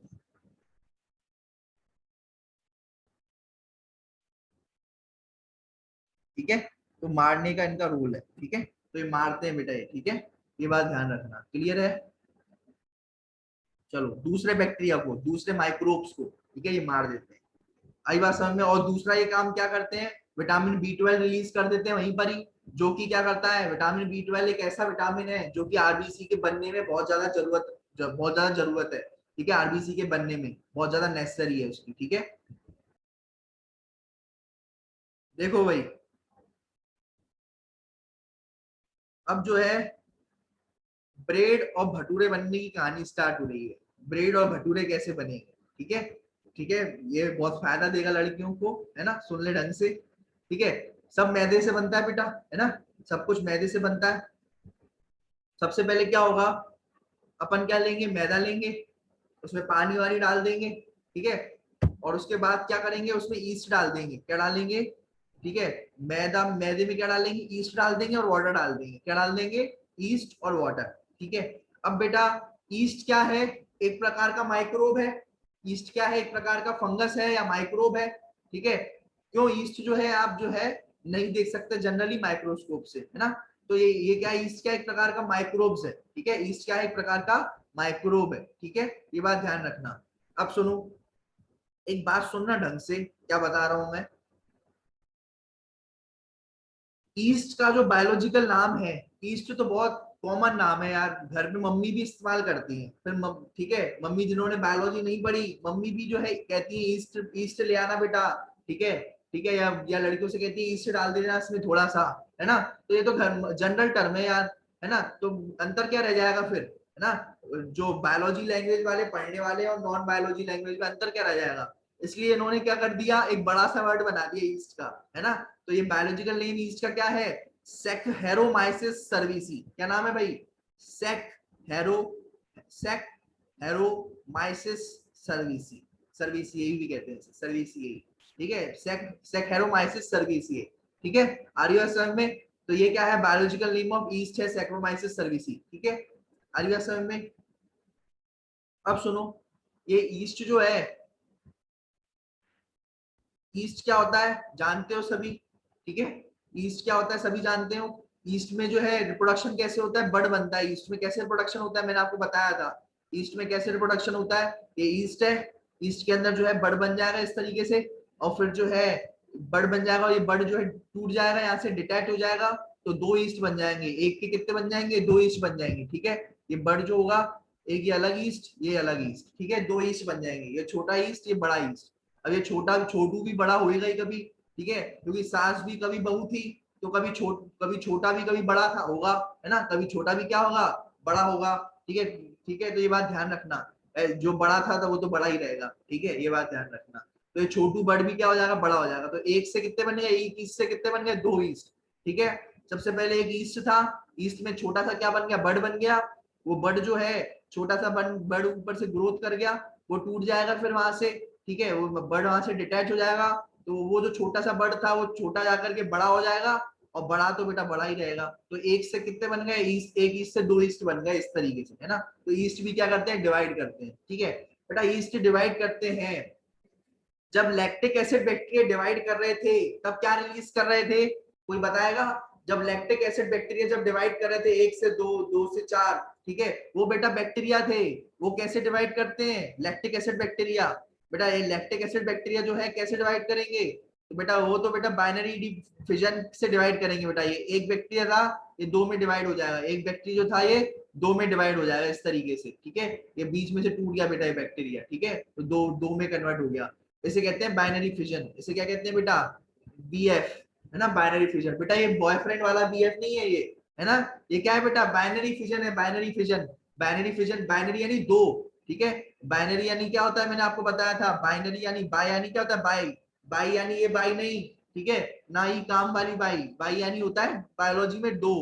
ठीक है। तो मारने का इनका रोल है, ठीक है। तो ये मारते हैं बेटा ये, ठीक है। ये बात ध्यान रखना, क्लियर है। चलो दूसरे बैक्टीरिया को, दूसरे माइक्रोब्स को, ठीक है, ये मार देते हैं। आई बात समझ में। और दूसरा ये काम क्या करते हैं, विटामिन बी 12 रिलीज कर देते हैं वहीं पर ही, जो कि क्या करता है, विटामिन बी 12 एक ऐसा विटामिन है जो कि आरबीसी के बनने में बहुत ज्यादा बहुत ज्यादा जरूरत है, ठीक है। आरबीसी के बनने में बहुत ज्यादा नेसेसरी है उसकी, ठीक है। देखो भाई, अब जो है ब्रेड और भटूरे बनने की कहानी स्टार्ट हो रही है। ब्रेड और भटूरे कैसे बनेंगे, ठीक है, ठीक है। ये बहुत फायदा देगा लड़कियों को, है ना, सुन ले ढंग से, ठीक है। सब मैदे से बनता है बेटा, है ना, सब कुछ मैदे से बनता है। सबसे पहले क्या होगा, अपन क्या लेंगे, मैदा लेंगे, उसमें पानी वानी डाल देंगे, ठीक है। और उसके बाद क्या करेंगे, उसमें ईस्ट डाल देंगे, क्या डालेंगे, ठीक है। मैदे में क्या डालेंगे, ईस्ट डाल देंगे और वाटर डाल देंगे, क्या डाल देंगे, ईस्ट और वाटर, ठीक है। अब बेटा ईस्ट क्या है, एक प्रकार का माइक्रोब है। ईस्ट क्या है, एक प्रकार का फंगस है या माइक्रोब है, ठीक है। क्यों, ईस्ट जो है आप जो है नहीं देख सकते जनरली माइक्रोस्कोप से, है ना। तो ये क्या है, ईस्ट क्या एक प्रकार का माइक्रोब्स है, ठीक है। ईस्ट क्या है, एक प्रकार का माइक्रोब है, ठीक है। ये बात ध्यान रखना। अब सुनो, एक बात सुनना ढंग से, क्या बता रहा हूं मैं। ईस्ट का जो बायोलॉजिकल नाम है, ईस्ट तो बहुत कॉमन नाम है यार, घर में मम्मी भी इस्तेमाल करती हैं, फिर ठीक है, मम्मी जिन्होंने बायोलॉजी नहीं पढ़ी, मम्मी भी जो है कहती है ईस्ट, ईस्ट ले आना बेटा, ठीक है, ठीक है। या लड़कियों से कहती है ईस्ट डाल देना इसमें थोड़ा सा, है ना। तो ये तो घर जनरल टर्म है यार, है ना। तो अंतर क्या रह जाएगा फिर, है ना, जो बायोलॉजी लैंग्वेज वाले पढ़ने वाले और नॉन बायोलॉजी लैंग्वेज में अंतर क्या रह जाएगा। इसलिए इन्होंने क्या कर दिया, एक बड़ा सा वर्ड बना दिया ईस्ट का, है ना। तो ये बायोलॉजिकल नेम ईस्ट का क्या है, सेकहेरोमाइसिस सर्विसी, क्या नाम है भाई, सेक हेरो सेक हेरोमाइसिस सर्विसी, सर्विसी यही भी कहते हैं, सर्विसी यही, ठीक है। सेकहेरोमाइसिस सर्विसी, ठीक है। आर यू समझ में। तो ये क्या है, बायोलॉजिकल नेम ऑफ ईस्ट है सेक्रोमाइसिस सर्विसी, ठीक है। आर यू समझ में। अब सुनो, ये ईस्ट जो है, ईस्ट क्या होता है जानते हो सभी, ठीक है। ईस्ट क्या होता है सभी जानते हो। ईस्ट में जो है रिप्रोडक्शन कैसे होता है, बड बनता है ईस्ट में, कैसे रिप्रोडक्शन होता है मैंने आपको बताया था। ईस्ट में कैसे रिप्रोडक्शन होता है, ये ईस्ट है, ईस्ट के अंदर जो है बड बन जाएगा इस तरीके से, और फिर जो है बड बन जाएगा, और ये बड जो है टूट जाएगा, यहाँ से डिटैच हो जाएगा, तो दो ईस्ट बन जाएंगे, एक के कितने बन जाएंगे, दो ईस्ट बन जाएंगे, ठीक है। ये बड जो होगा, एक ये अलग ईस्ट, ये अलग ईस्ट, ठीक है, दो ईस्ट बन जाएंगे, ये छोटा ईस्ट, ये बड़ा ईस्ट। अब ये छोटा छोटू भी बड़ा होएगा ही कभी, ठीक है, क्योंकि सास भी कभी बहू थी, तो कभी छोटा भी कभी बड़ा था होगा, है ना, कभी छोटा भी क्या होगा, बड़ा होगा, ठीक है, ठीक है। तो ये बात ध्यान रखना, जो बड़ा था वो तो बड़ा ही रहेगा, ठीक है, ये बात ध्यान रखना। तो ये छोटू बड़ भी क्या हो जाएगा, बड़ा हो जाएगा। तो एक से कितने बन गए, एक ईस्ट से कितने बन गए, दो ईस्ट, ठीक है। सबसे पहले एक ईस्ट था, ईस्ट में छोटा सा क्या बन गया, बड़ बन गया। वो बड़ जो है छोटा सा बड़ ऊपर से ग्रोथ कर गया, वो टूट जाएगा फिर वहां से, ठीक है, वो बर्ड वहां से डिटैच हो जाएगा। तो वो जो छोटा सा बर्ड था वो छोटा जाकर के बड़ा हो जाएगा, और बड़ा तो बेटा बड़ा ही रहेगा। तो एक से कितने बन गए, ईस्ट, एक ईस्ट से दो ईस्ट बन गए इस तरीके से, है ना। तो ईस्ट भी क्या करते हैं, डिवाइड करते हैं, ठीक है। बेटा ईस्ट डिवाइड करते हैं, जब लैक्टिक एसिड बैक्टीरिया डिवाइड कर रहे थे तब क्या रिलीज कर रहे थे, कोई बताएगा। जब लैक्टिक एसिड बैक्टीरिया जब डिवाइड कर रहे थे, एक से दो, दो से चार, ठीक है, वो बेटा बैक्टीरिया थे, वो कैसे डिवाइड करते हैं, लैक्टिक एसिड बैक्टीरिया। बेटा ये लैक्टिक एसिड बैक्टीरिया जो है कैसे डिवाइड करेंगे, तो बेटा वो तो बेटा बाइनरी फिजन से डिवाइड करेंगे। बेटा ये एक बैक्टीरिया था, ये दो में डिवाइड हो जाएगा, एक बैक्टीरिया जो था ये दो में डिवाइड हो जाएगा इस तरीके से, ठीक है। ये बीच में से टूट गया बेटा ये बैक्टीरिया, ठीक है, तो दो दो में कन्वर्ट हो गया। इसे कहते हैं बाइनरी फिजन। इसे क्या कहते हैं बेटा? बीएफ, है ना, बाइनरी फिजन। बेटा ये बॉयफ्रेंड वाला बीएफ नहीं है ये, है ना, ये क्या है बेटा? बाइनरी फिजन है, binary fission. Binary fission, binary यानी दो, ठीक है। बाइनरी यानी क्या होता है, मैंने आपको बताया था। बाइनरी यानी बाई, यानी क्या होता है? बाई। बाई यानी ये बाई नहीं, ठीक है, ना ही काम वाली बाई। बाई यानी होता है बायोलॉजी में दो,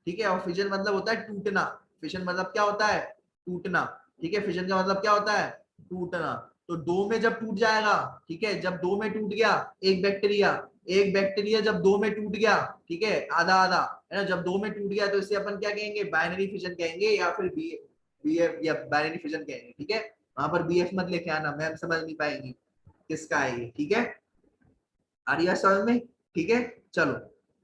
ठीक है। और फिजन मतलब होता है टूटना। फिजन मतलब क्या होता है? टूटना, ठीक है। फिजन का मतलब क्या होता है? टूटना। तो दो में जब टूट जाएगा, ठीक है, जब दो में टूट गया एक बैक्टीरिया, एक बैक्टीरिया जब दो में टूट गया, ठीक है, आधा आधा, है ना, जब दो में टूट गया तो इसे अपन क्या कहेंगे? बाइनरी फिजन कहेंगे, या फिर बीएफ या बाइनरी फिजन कहेंगे, ठीक है। वहां पर बीएफ मत लेके आना, मैम समझ नहीं पाएंगी किसका है ये, ठीक है। आ रही है समझ में? ठीक है, चलो।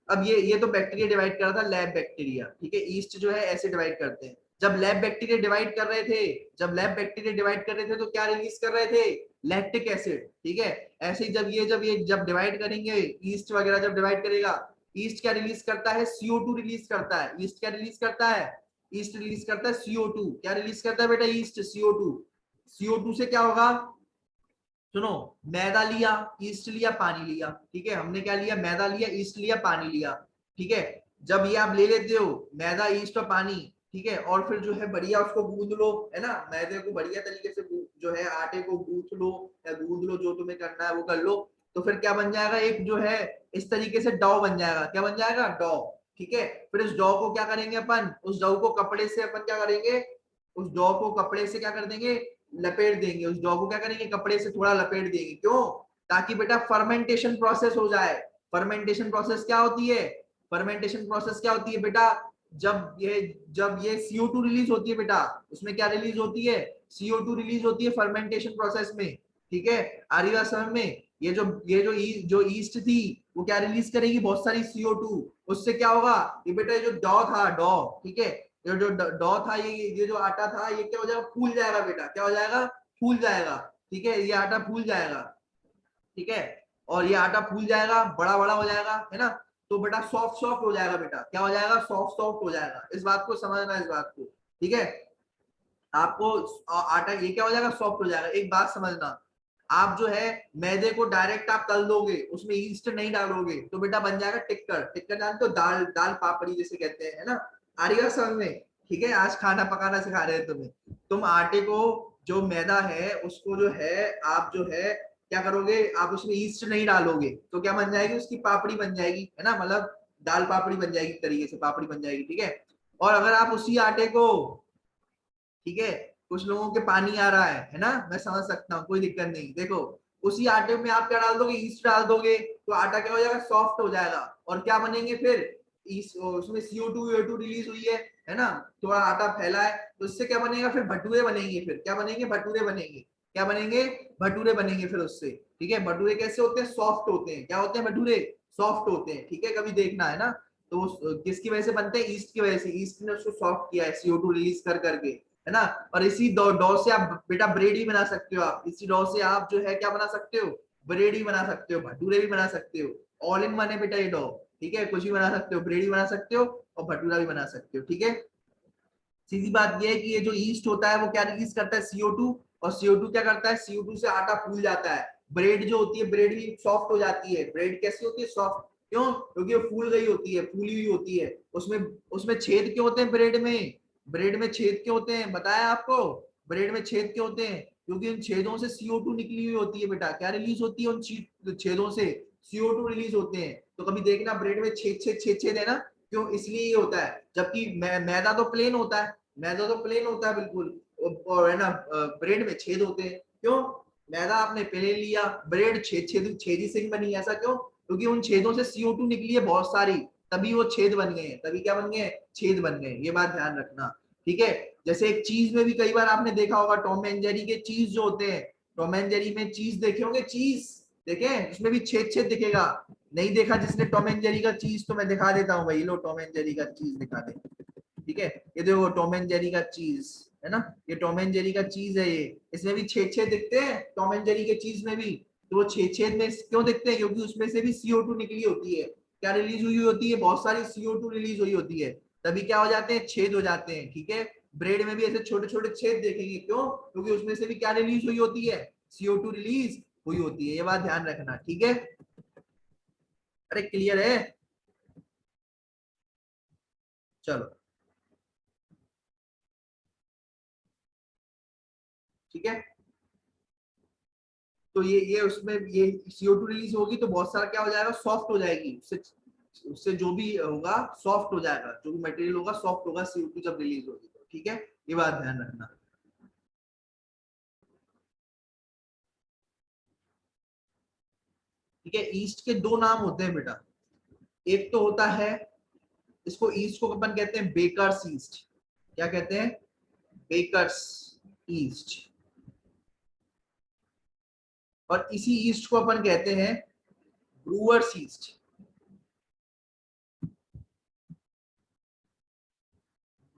अब ये तो बैक्टीरिया डिवाइड कर रहा था, लैब बैक्टीरिया, ठीक है। ईस्ट जो है ऐसे डिवाइड करते हैं। जब लैब बैक्टीरिया डिवाइड कर रहे थे, जब लैब बैक्टीरिया डिवाइड कर रहे थे तो क्या रिलीज कर रहे थे? लैक्टिक एसिड, ठीक है। ऐसे ही जब डिवाइड करेंगे, ईस्ट वगैरह जब डिवाइड करेगा, ईस्ट क्या रिलीज करता है? CO2 रिलीज करता है। ईस्ट क्या रिलीज करता है? ईस्ट रिलीज करता है CO2। क्या रिलीज करता है बेटा? East CO2। CO2 से क्या होगा? सुनो, मैदा लिया, ईस्ट लिया, पानी लिया, ठीक है। हमने क्या लिया? मैदा लिया, ईस्ट लिया, पानी लिया, ठीक है। जब ये आप ले लेते हो मैदा, ईस्ट और पानी, ठीक है, और फिर जो है बढ़िया उसको गूंद लो, है ना, मैदे को बढ़िया तरीके से जो है आटे को गूंथ लो या गूंद लो, जो तुम्हें करना है वो कर लो। तो फिर क्या बन जाएगा? एक जो है इस तरीके से डॉ बन जाएगा। क्या बन जाएगा? डॉ, ठीक है। फिर उस डॉ को क्या करेंगे अपन? उस डॉ को कपड़े से अपन क्या करेंगे? उस डॉ को कपड़े से क्या कर देंगे? लपेट देंगे। उस डॉ को क्या करेंगे? कपड़े से थोड़ा लपेट देंगे। क्यों? ताकि बेटा फर्मेंटेशन प्रोसेस हो जाए। फर्मेंटेशन प्रोसेस क्या होती है? फर्मेंटेशन प्रोसेस क्या होती है बेटा? जब ये CO2 रिलीज होती है बेटा, उसमें क्या रिलीज होती है? CO2 रिलीज होती है फर्मेंटेशन प्रोसेस में, ठीक है। आ रही बात समझ में? जो ईस्ट थी वो क्या रिलीज करेगी? बहुत सारी CO2। उससे क्या होगा? ये बेटा जो डॉ था, डॉ, ठीक है, जो डॉ था, ये जो आटा था, ये क्या हो जाएगा? फूल जाएगा बेटा। क्या हो जाएगा? फूल जाएगा, ठीक है। ये आटा फूल जाएगा, ठीक है। और ये आटा फूल जाएगा, बड़ा बड़ा हो जाएगा, है ना। तो बेटा सॉफ्ट सॉफ्ट हो जाएगा बेटा। क्या हो जाएगा? सॉफ्ट सॉफ्ट हो जाएगा। इस बात को समझना, इस बात को, ठीक है। आपको आटा ये क्या हो जाएगा? सॉफ्ट हो जाएगा। एक बात समझना, आप जो है मैदे को डायरेक्ट आप तल दोगे, उसमें ईस्ट नहीं डालोगे, तो बेटा बन जाएगा टिक्कर। टिक्कर जानते हो? दाल दाल पापड़ी जिसे कहते हैं, है ना। आ रही है समझ में? ठीक है, आज खाना पकाना सिखा रहे हैं तुम्हें। तुम आटे को, जो मैदा है उसको जो है आप जो है क्या करोगे? आप उसमें ईस्ट नहीं डालोगे तो क्या बन जाएगी? उसकी पापड़ी बन जाएगी, है ना, मतलब दाल पापड़ी बन जाएगी, तरीके से पापड़ी बन जाएगी, ठीक है। और अगर आप उसी आटे को, ठीक है, कुछ लोगों के पानी आ रहा है ना, मैं समझ सकता हूँ, कोई दिक्कत नहीं। देखो, उसी आटे में आप क्या डाल दोगे? ईस्ट डाल दोगे, तो आटा क्या हो जाएगा? सॉफ्ट हो जाएगा। और क्या बनेंगे फिर? ईस्ट, उसमें CO2 रिलीज हुई है ना, थोड़ा आटा फैला है, तो इससे क्या बनेगा? फिर भटूरे बनेंगे। फिर क्या बनेंगे? भटूरे बनेंगे। क्या बनेंगे? भटूरे बनेंगे फिर उससे, ठीक है। भटूरे कैसे होते हैं? सॉफ्ट होते हैं। क्या होते हैं भटूरे? सॉफ्ट होते हैं, ठीक है, कभी देखना, है ना। तो किसकी वजह से बनते हैं? ईस्ट की वजह से। ईस्ट ने उसको सॉफ्ट किया है CO2 रिलीज कर करके, है ना। और इसी डॉ से आप बेटा ब्रेड भी बना सकते हो। आप इसी डॉ से आप जो है क्या बना सकते हो? ब्रेड भी बना सकते हो, भटूरे भी बना सकते हो। ऑल इन वन है बेटा ये डॉ, ठीक है। कुछ भी बना सकते हो, ब्रेड भी बना सकते हो और भटूरा भी बना सकते हो, ठीक है। सीधी बात ये है कि ये जो ईस्ट होता है वो क्या रिलीज करता है? CO2। और CO2 क्या करता है? CO2 से आटा फूल जाता है। ब्रेड जो होती है, ब्रेड भी सॉफ्ट हो जाती है। ब्रेड कैसी होती है? सॉफ्ट। क्यों? क्योंकि वो फूल गई होती है, फूली हुई होती है। उसमें उसमें छेद क्यों होते हैं ब्रेड में? ब्रेड में छेद क्यों होते हैं बताया आपको? ब्रेड में छेद क्यों होते हैं? क्योंकि उन छेदों से CO2 निकली हुई होती है बेटा। क्या रिलीज होती है उन छेदों से? CO2 रिलीज होते हैं। तो कभी देखना ब्रेड में छेद छेद छेद छेद है ना, क्यों? इसलिए ये होता है। जबकि मैदा तो प्लेन होता है, मैदा तो प्लेन होता है बिल्कुल, और है ना, ब्रेड में छेद होते हैं। क्यों? मैदा आपने प्लेन लिया, ब्रेड छेद छेद छेदी से ही बनी। ऐसा क्यों? क्योंकि उन छेदों से CO2 निकली है बहुत सारी, तभी वो छेद बन गए हैं। तभी क्या बन गए? छेद बन गए। ये बात ध्यान रखना, ठीक है। जैसे एक चीज में भी कई बार आपने देखा होगा, टॉम एंड जेरी के चीज जो होते हैं, टॉम एंड जेरी में चीज देखे होंगे, चीज देखे, उसमें भी छेद छेद दिखेगा। नहीं देखा जिसने टॉम एंड जेरी का चीज, तो मैं दिखा देता हूँ भाई, लो टॉम एंड जेरी का चीज दिखा दे, ठीक है। ये देखो टॉम एंड जेरी का चीज, है ना, ये टॉम एंड जेरी का चीज है ये। इसमें भी छेद छेद दिखते हैं टॉम एंड जेरी के चीज में भी। तो वो छेद छेद में क्यों दिखते हैं? क्योंकि उसमें से भी CO2 निकली होती है। क्या रिलीज हुई होती है? बहुत सारी CO2 रिलीज हुई होती है। तभी क्या हो जाते हैं, छेद हो जाते हैं, ठीक है। ब्रेड में भी ऐसे छोटे छोटे छेद देखेंगे, क्यों? क्योंकि उसमें से भी क्या रिलीज हुई होती है, CO2 रिलीज हुई होती है, ये बात ध्यान रखना, ठीक है। अरे क्लियर है? चलो ठीक है। तो ये उसमें ये CO2 रिलीज होगी तो बहुत सारा क्या हो जाएगा, सॉफ्ट हो जाएगी, उससे उससे जो भी होगा सॉफ्ट हो जाएगा, जो भी मटेरियल होगा सॉफ्ट होगा, CO2 जब रिलीज होगी तो, ठीक है। ये बात ध्यान रखना, ठीक है। ईस्ट के दो नाम होते हैं बेटा, एक तो होता है, इसको ईस्ट को अपन कहते हैं बेकर्स ईस्ट। क्या कहते हैं? Bakers yeast. और इसी ईस्ट को अपन कहते हैं ब्रूअर्स ईस्ट।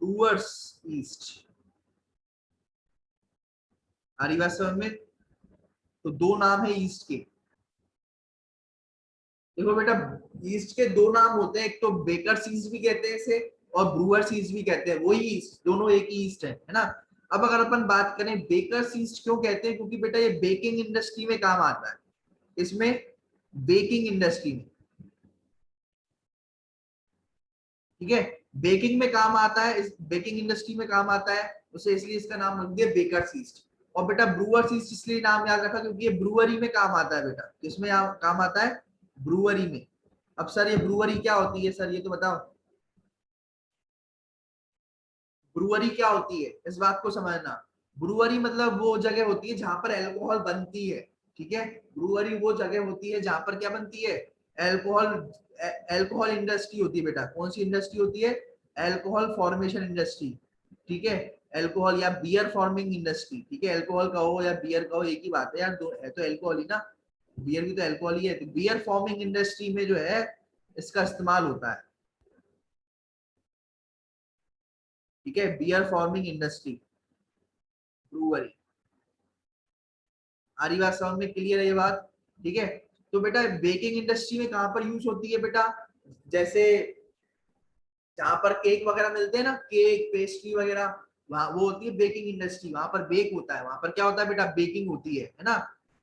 Brewers yeast. आ रही बात समझ में? तो दो नाम है ईस्ट के। देखो बेटा, ईस्ट के दो नाम होते हैं, एक तो बेकर्स ईस्ट भी कहते हैं इसे, और ब्रूअर्स ईस्ट भी कहते हैं, वही ईस्ट, दोनों एक ही ईस्ट है ना। अब अगर अपन बात करें बेकर्स ईस्ट क्यों कहते हैं, क्योंकि बेटा ये बेकिंग इंडस्ट्री में काम आता है, इसमें बेकिंग इंडस्ट्री में, ठीक है, बेकिंग में काम आता है, इस बेकिंग इंडस्ट्री में काम आता है उसे, इसलिए इसका नाम रख दिया बेकर्स ईस्ट। और बेटा ब्रूअर्स ईस्ट इसलिए नाम याद रखा क्योंकि ये ब्रूअरी में काम आता है बेटा, किसमें काम आता है, ब्रूअरी में। अब सर ये ब्रूअरी क्या होती है सर, ये तो बताओ, ब्रूअरी क्या होती है, इस बात को समझना। ब्रूअरी मतलब वो जगह होती है जहां पर अल्कोहल बनती है, ठीक है। ब्रूअरी वो जगह होती है जहां पर क्या बनती है, अल्कोहल। अल्कोहल इंडस्ट्री होती है बेटा, कौन सी इंडस्ट्री होती है, अल्कोहल फॉर्मेशन इंडस्ट्री, ठीक है। अल्कोहल या बियर फॉर्मिंग इंडस्ट्री, ठीक है। अल्कोहल कहो या बियर कहो एक ही बात है यार, दो है तो अल्कोहल ही ना, बियर भी तो अल्कोहल ही है। तो बियर फॉर्मिंग इंडस्ट्री में जो है इसका इस्तेमाल होता है, ठीक है। Beer forming industry, brewery. आरी बात समझ में, क्लियर है ये बात, ठीक है। तो बेटा बेकिंग इंडस्ट्री में कहां पर यूज होती है बेटा, जैसे जहां पर केक वगैरह मिलते हैं ना, केक पेस्ट्री वगैरह, वहां वो होती है बेकिंग इंडस्ट्री, वहां पर बेक होता है, वहां पर क्या होता है बेटा, बेकिंग होती है ना,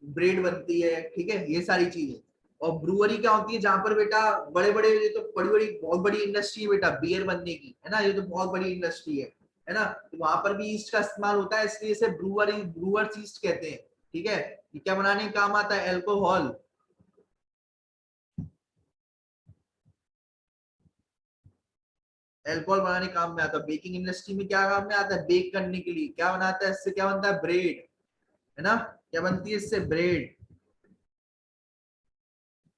ब्रेड बनती है, ठीक है, ये सारी चीजें। और ब्रूअरी क्या होती है, जहां पर बेटा बड़े बड़े, ये तो बड़ी बड़ी बहुत बड़ी इंडस्ट्री है बेटा बियर बनने की, है ना, ये तो बहुत बड़ी इंडस्ट्री है ना। तो वहां पर भी ईस्ट का इस्तेमाल होता है, इसलिए इसे ब्रूअरी ब्रूअर्स ईस्ट कहते हैं, ठीक है। ये क्या बनाने का काम आता है, अल्कोहल। अल्कोहल बनाने के काम में आता है, बेकिंग इंडस्ट्री में क्या काम में आता है, बेक करने के लिए क्या बनाता है, इससे क्या बनता है, ब्रेड, है ना, क्या बनती है इससे, ब्रेड।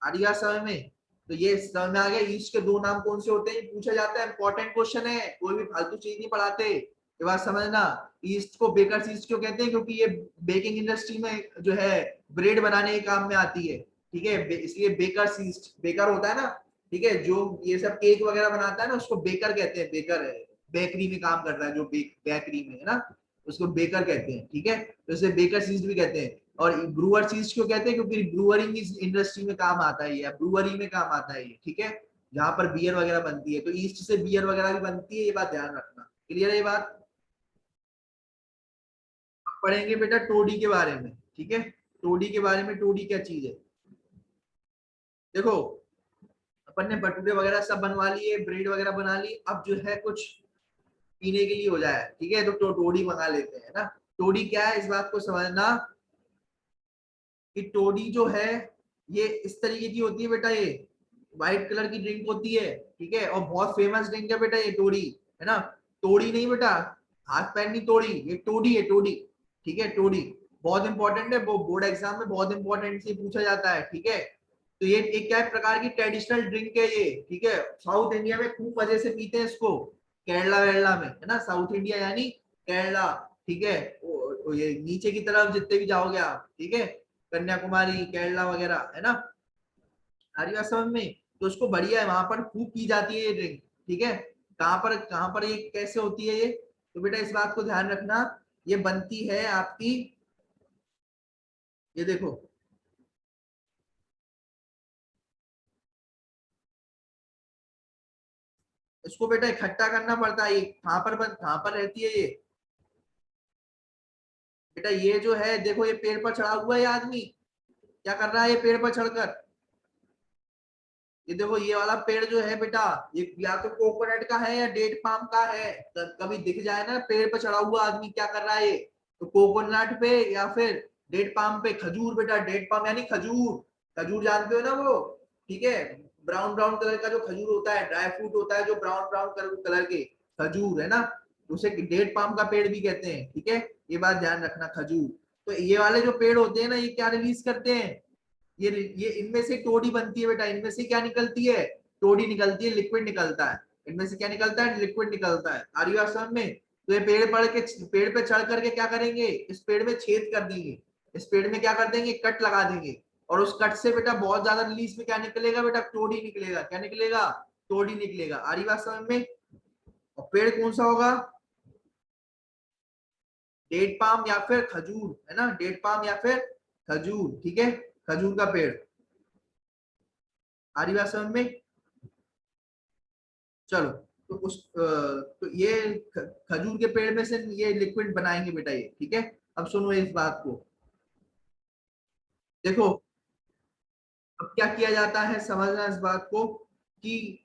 आ रही बात समझ में? तो ये समझ में आ गया, ईस्ट के दो नाम कौन से होते हैं, पूछा जाता है, इंपॉर्टेंट क्वेश्चन है, कोई भी फालतू चीज नहीं पढ़ाते, ये बात समझना। ईस्ट को बेकर्स ईस्ट क्यों कहते हैं, क्योंकि ये बेकिंग इंडस्ट्री में जो है ब्रेड बनाने के काम में आती है, ठीक है, इसलिए बेकर्स ईस्ट, बेकर होता है ना, ठीक है, जो ये सब केक वगैरह बनाता है ना उसको बेकर कहते हैं, बेकर है, बेकरी में काम करता है जो बेकरी में, है ना, उसको बेकर कहते हैं, ठीक है। तो इसे बेकर ईस्ट भी कहते हैं। और ब्रूअर चीज क्यों कहते हैं, क्योंकि ब्रूअरिंग इंडस्ट्री में काम आता है, ये ब्रूअरी में काम आता है ये, ठीक है, जहां पर बियर वगैरह बनती है, तो ईस्ट से बियर वगैरह भी बनती है, ये बात ध्यान रखना, क्लियर है ये बात। अब पढ़ेंगे बेटा टोडी के बारे में, ठीक है। टोडी के बारे में, टोडी क्या चीज है, देखो अपन ने भटूरे वगैरह सब बनवा लिए, ब्रेड वगैरह बना ली, अब जो है कुछ पीने के लिए हो जाए, ठीक है, तो टोडी मंगा लेते हैं ना। टोडी क्या है, इस बात को समझना कि टोडी जो है ये इस तरीके की होती है बेटा, ये व्हाइट कलर की ड्रिंक होती है, ठीक है, और बहुत फेमस ड्रिंक है बेटा ये टोडी, है ना। तोड़ी नहीं बेटा, हाथ पैर नहीं तोड़ी, ये टोडी है, टोडी, ठीक है, टोडी बहुत इंपॉर्टेंट है, वो बोर्ड एग्जाम में बहुत इंपॉर्टेंट से पूछा जाता है, ठीक है। तो ये एक क्या प्रकार की ट्रेडिशनल ड्रिंक है ये, ठीक है, साउथ इंडिया में खूब मजे से पीते हैं इसको, केरला वेरला में, है ना, साउथ इंडिया यानी केरला, ठीक है, ये नीचे की तरफ जितने भी जाओगे आप, ठीक है, कन्याकुमारी केरला वगैरह, है ना, हरी बात समझ में। तो उसको बढ़िया है, वहां पर खूब पी जाती है ये ड्रिंक, ठीक है। कहाँ पर ये कैसे होती है ये, तो बेटा इस बात को ध्यान रखना, ये बनती है आपकी, ये देखो, इसको बेटा इकट्ठा करना पड़ता है। ये कहाँ पर रहती है ये बेटा? ये जो है देखो, ये पेड़ पर चढ़ा हुआ है आदमी, क्या कर रहा है ये पेड़ पर चढ़कर? ये देखो ये वाला पेड़ जो है बेटा, ये या तो कोकोनट का है या डेट पाम का है। कभी दिख जाए ना पेड़ पर चढ़ा हुआ आदमी, क्या कर रहा है ये? तो कोकोनट पे या फिर डेट पाम पे। खजूर बेटा, डेट पाम यानी खजूर। खजूर जानते हो ना वो, ठीक है, ब्राउन ब्राउन कलर का जो खजूर होता है, ड्राई फ्रूट होता है जो ब्राउन ब्राउन कलर के, खजूर है ना, उसे डेट पाम का पेड़ भी कहते हैं, ठीक है। ये बात ध्यान रखना, खजूर। तो ये वाले जो पेड़ होते हैं ना, ये क्या रिलीज करते हैं? ये इनमें से टोडी बनती है बेटा। इनमें से क्या निकलती है? टोडी निकलती है, लिक्विड निकलता है। इनमें से क्या निकलता है? लिक्विड निकलता है। आर यू समझ में? तो ये पेड़ पे चढ़ करके क्या करेंगे? इस पेड़ में छेद कर देंगे। इस पेड़ में क्या कर देंगे? कट लगा देंगे। और उस कट से बेटा बहुत ज्यादा रिलीज में क्या निकलेगा बेटा? टोडी निकलेगा। क्या निकलेगा? टोडी निकलेगा। आर यू समझ में? और पेड़ कौन सा होगा? डेट पाम या फिर खजूर, है ना, डेट पाम या फिर खजूर, ठीक है, खजूर का पेड़। आ रही बात समझ में? चलो, तो तो ये खजूर के पेड़ में से ये लिक्विड बनाएंगे बेटा ये, ठीक है। अब सुनो इस बात को, देखो अब क्या किया जाता है, समझना इस बात को कि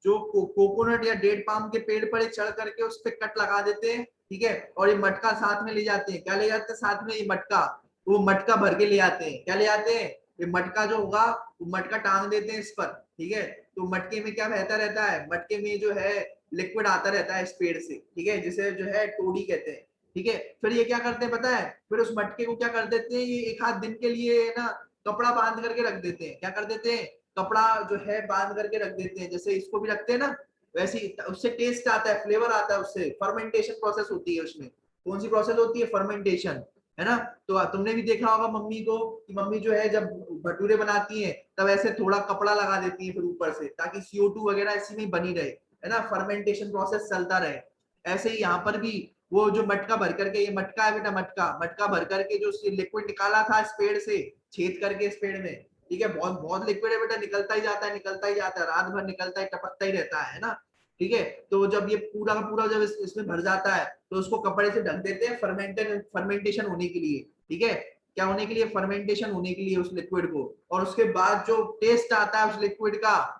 जो कोकोनट या डेट पाम के पेड़ पर चढ़ करके उस पे कट लगा देते हैं, ठीक है, और ये मटका साथ में ले जाते हैं। क्या ले जाते हैं साथ में? ये मटका। वो मटका भर के ले आते हैं। क्या ले आते हैं? ये मटका जो होगा, वो मटका टांग देते हैं इस पर, ठीक है। तो मटके में क्या बहता रहता है? मटके में जो है लिक्विड आता रहता है इस पेड़ से, ठीक है, जिसे जो है टोडी कहते हैं, ठीक है। फिर ये क्या करते हैं पता है? फिर उस मटके को क्या कर देते हैं, ये एक आध दिन के लिए ना कपड़ा बांध करके रख देते हैं। क्या कर देते हैं? कपड़ा जो है बांध करके रख देते हैं, जैसे इसको भी रखते हैं ना, वैसे ही उससे टेस्ट आता है, फ्लेवर आता है उससे। फर्मेंटेशन प्रोसेस होती है उसमें। कौन सी प्रोसेस होती है? फर्मेंटेशन, है ना। तो तुमने भी देखा होगा मम्मी को, कि मम्मी जो है जब भटूरे बनाती हैं तब ऐसे थोड़ा कपड़ा लगा देती है फिर ऊपर से, ताकि CO2 वगैरह इसी में बनी रहे, है ना, फर्मेंटेशन प्रोसेस चलता रहे। ऐसे ही यहाँ पर भी वो जो मटका भर करके, ये मटका है बेटा, मटका मटका भर करके जो लिक्विड निकाला था इस पेड़ से, छेद करके इस पेड़ में, ठीक है, बहुत बहुत लिक्विड है बेटा, निकलता ही जाता है, निकलता ही जाता है, रात भर निकलता है, टपकता ही रहता है ना, ठीक है। तो जब ये पूरा का पूरा जब इसमें भर जाता है, तो उसको कपड़े से ढक देते हैं फर्मेंटेशन होने के लिए, ठीक है। क्या होने के लिए? फर्मेंटेशन होने के लिए उस लिक्विड को। और उसके बाद जो टेस्ट आता है उस लिक्विड का,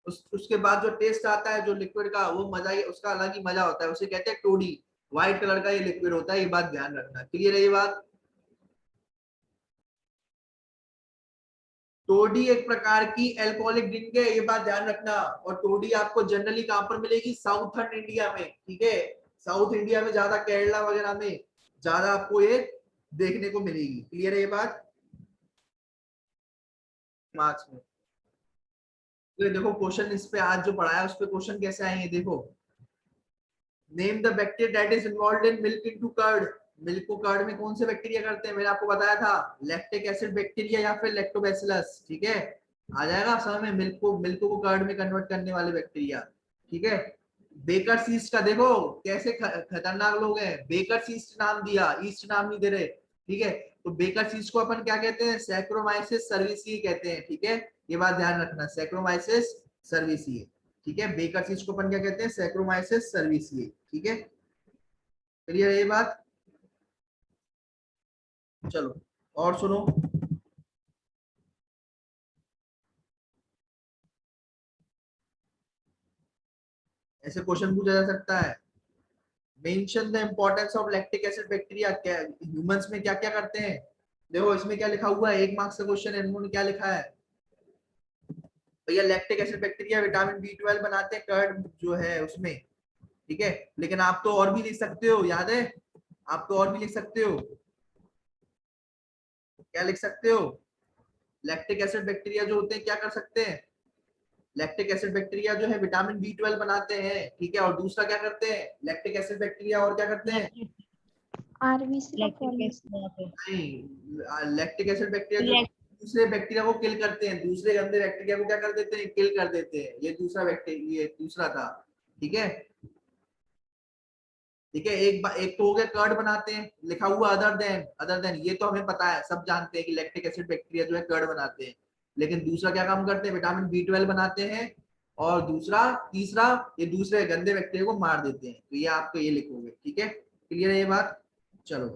उसके बाद जो टेस्ट आता है जो लिक्विड का, वो मजा ही, उसका अलग ही मजा होता है, उसे कहते हैं टोडी। व्हाइट कलर का ये लिक्विड होता है, ये बात ध्यान रखना। क्लियर है ये बात? टोडी एक प्रकार की एल्कोहलिक ड्रिंक है, ये बात ध्यान रखना। और टोडी आपको जनरली कहां पर मिलेगी? साउथर्न इंडिया में, ठीक है। साउथ इंडिया में ज्यादा, केरला वगैरह में ज्यादा आपको ये देखने को मिलेगी। क्लियर है ये बात? मार्क्स में तो देखो क्वेश्चन इस पे आज जो पढ़ाया उस पे क्वेश्चन कैसे आएंगे, देखो। Name the bacteria that is involved in milk into curd. Milk को कर्ड में कौन से बैक्टीरिया करते हैं? मैंने आपको बताया था, लैक्टिक एसिड बैक्टीरिया या फिर लैक्टोबैसिलस, ठीक है। आ जाएगा समझ में? मिल्क को कर्ड में कन्वर्ट करने वाले बैक्टीरिया, ठीक है। बेकर सीस्ट का देखो कैसे खतरनाक लोग हैं, बेकर सीस्ट नाम दिया, ईस्ट नाम नहीं दे रहे, ठीक है। तो बेकर सीस्ट को अपन क्या कहते हैं? सैक्रोमाइसिस सर्विसिए कहते हैं, ठीक है। ये बात ध्यान रखना, सैक्रोमाइसिस सर्विसिए, ठीक है। बेकर सीस्ट को अपन क्या कहते हैं? सैक्रोमाइसिस सर्विसिए, ठीक है। क्लियर है ये बात? चलो और सुनो, ऐसे क्वेश्चन पूछा जा सकता है। Mention the importance of lactic acid bacteria, क्या ह्यूमंस में क्या क्या करते हैं? देखो इसमें क्या लिखा हुआ है, 1 मार्क्स का क्वेश्चन है, इन्होंने क्या लिखा है भैया? Lactic acid bacteria vitamin B12 बनाते हैं कर्ड जो है उसमें, ठीक है। लेकिन आप तो और भी लिख सकते हो, याद है? आप तो और भी लिख सकते हो, क्या लिख सकते हो? लैक्टिक एसिड बैक्टीरिया जो होते हैं क्या कर सकते हैं? लैक्टिक एसिड बैक्टीरिया जो है विटामिन B12 बनाते हैं, ठीक है। और दूसरा क्या करते हैं लैक्टिक एसिड बैक्टीरिया, और क्या करते हैं? आरबीसी का लैक्टिक एसिड नहीं, लैक्टिक एसिड बैक्टीरिया जो दूसरे बैक्टीरिया को किल करते हैं, दूसरे गंदे बैक्टीरिया को क्या कर देते हैं? किल कर देते हैं। ये दूसरा बैक्टीरिया, ये दूसरा था, ठीक है। ठीक है, एक तो हो गया कर्ड बनाते हैं, लिखा हुआ अदर देन, ये तो हमें पता है, सब जानते हैं कि लैक्टिक एसिड बैक्टीरिया जो है कर्ड बनाते हैं। लेकिन दूसरा क्या काम करते हैं? विटामिन B12 बनाते हैं, और दूसरा तीसरा ये दूसरे गंदे बैक्टीरिया को मार देते हैं। तो ये आपको ये लिखोगे, ठीक है, क्लियर है ये बात? चलो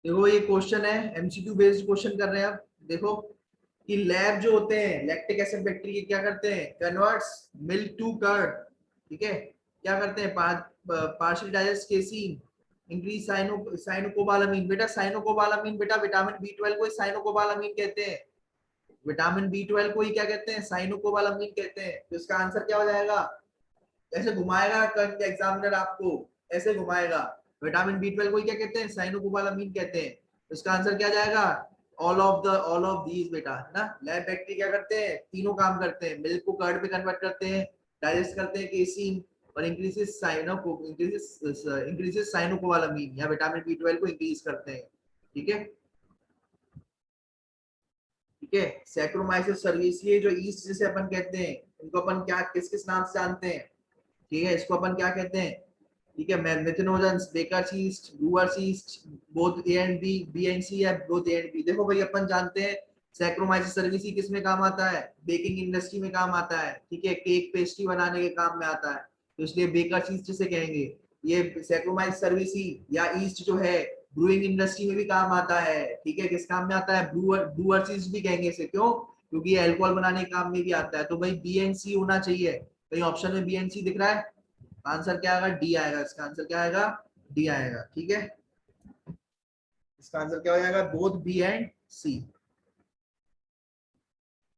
देखो ये क्वेश्चन है, एमसीक्यू बेस्ड क्वेश्चन कर रहे हैं। अब देखो कि लैब जो होते हैं लैक्टिक एसिड बैक्टीरिया क्या करते हैं, कन्वर्ट्स मिल्क टू कर्ड, ठीक है, क्या करते हैं, पार्शियल डाइजेस्ट केसीन, इंक्रीज साइनोकोबालामीन। बेटा साइनोकोबालामीन, बेटा विटामिन बी 12 को साइनोकोबालामीन कहते हैं, विटामिन बी 12 को ही क्या कहते हैं, साइनोकोबालामीन कहते हैं। तो इसका आंसर क्या हो जाएगा, ऐसे घुमाएगा कल एग्जामिनर आपको, ऐसे घुमाएगा, विटामिन बी 12 को क्या कहते हैं, साइनोकोबालामीन कहते हैं। तो इसका आंसर क्या जाएगा, ऑल ऑफ दीज बेटा, है ना। लैब बैक्टीरिया क्या करते हैं, तीनों काम करते हैं, मिल्क को कर्ड पे कन्वर्ट करते हैं, डाइजेस्ट करते हैं केसीन, और इंक्रीजेस साइनोकोबालामीन या विटामिन बी 12 को इंक्रीज करते हैं, ठीक है। ठीक है, सैक्रोमाइसिस सर्विसिए जो ईस्ट जिसे अपन कहते हैं, इनको अपन क्या किस किस नाम से जानते हैं, ठीक है, इसको अपन क्या कहते हैं, ठीक है, methanogens, baker yeast, brewers yeast, both A and B, B and C या बोथ ए एंड बी। देखो भाई अपन जानते हैं सैक्रोमाइसिस सर्विसी किस में काम आता है, बेकिंग इंडस्ट्री में काम आता है, ठीक है, केक पेस्ट्री बनाने के काम में आता है, तो इसलिए बेकर यीस्ट जिसे कहेंगे। ये सैक्रोमाइसिस सर्विसी या ईस्ट जो है ब्रूइंग इंडस्ट्री में भी काम आता है, ठीक है, किस काम में आता है, ब्रूअर्स यीस्ट भी कहेंगे इसे, क्यों, क्योंकि ये अल्कोहल बनाने के काम में भी आता है। तो भाई बी एंड सी होना चाहिए, कहीं ऑप्शन में बी एंड सी दिख रहा है, आंसर क्या आएगा, डी आएगा, इसका आंसर क्या आएगा, डी आएगा, ठीक है, इसका आंसर क्या हो जाएगा, बोथ बी एंड सी।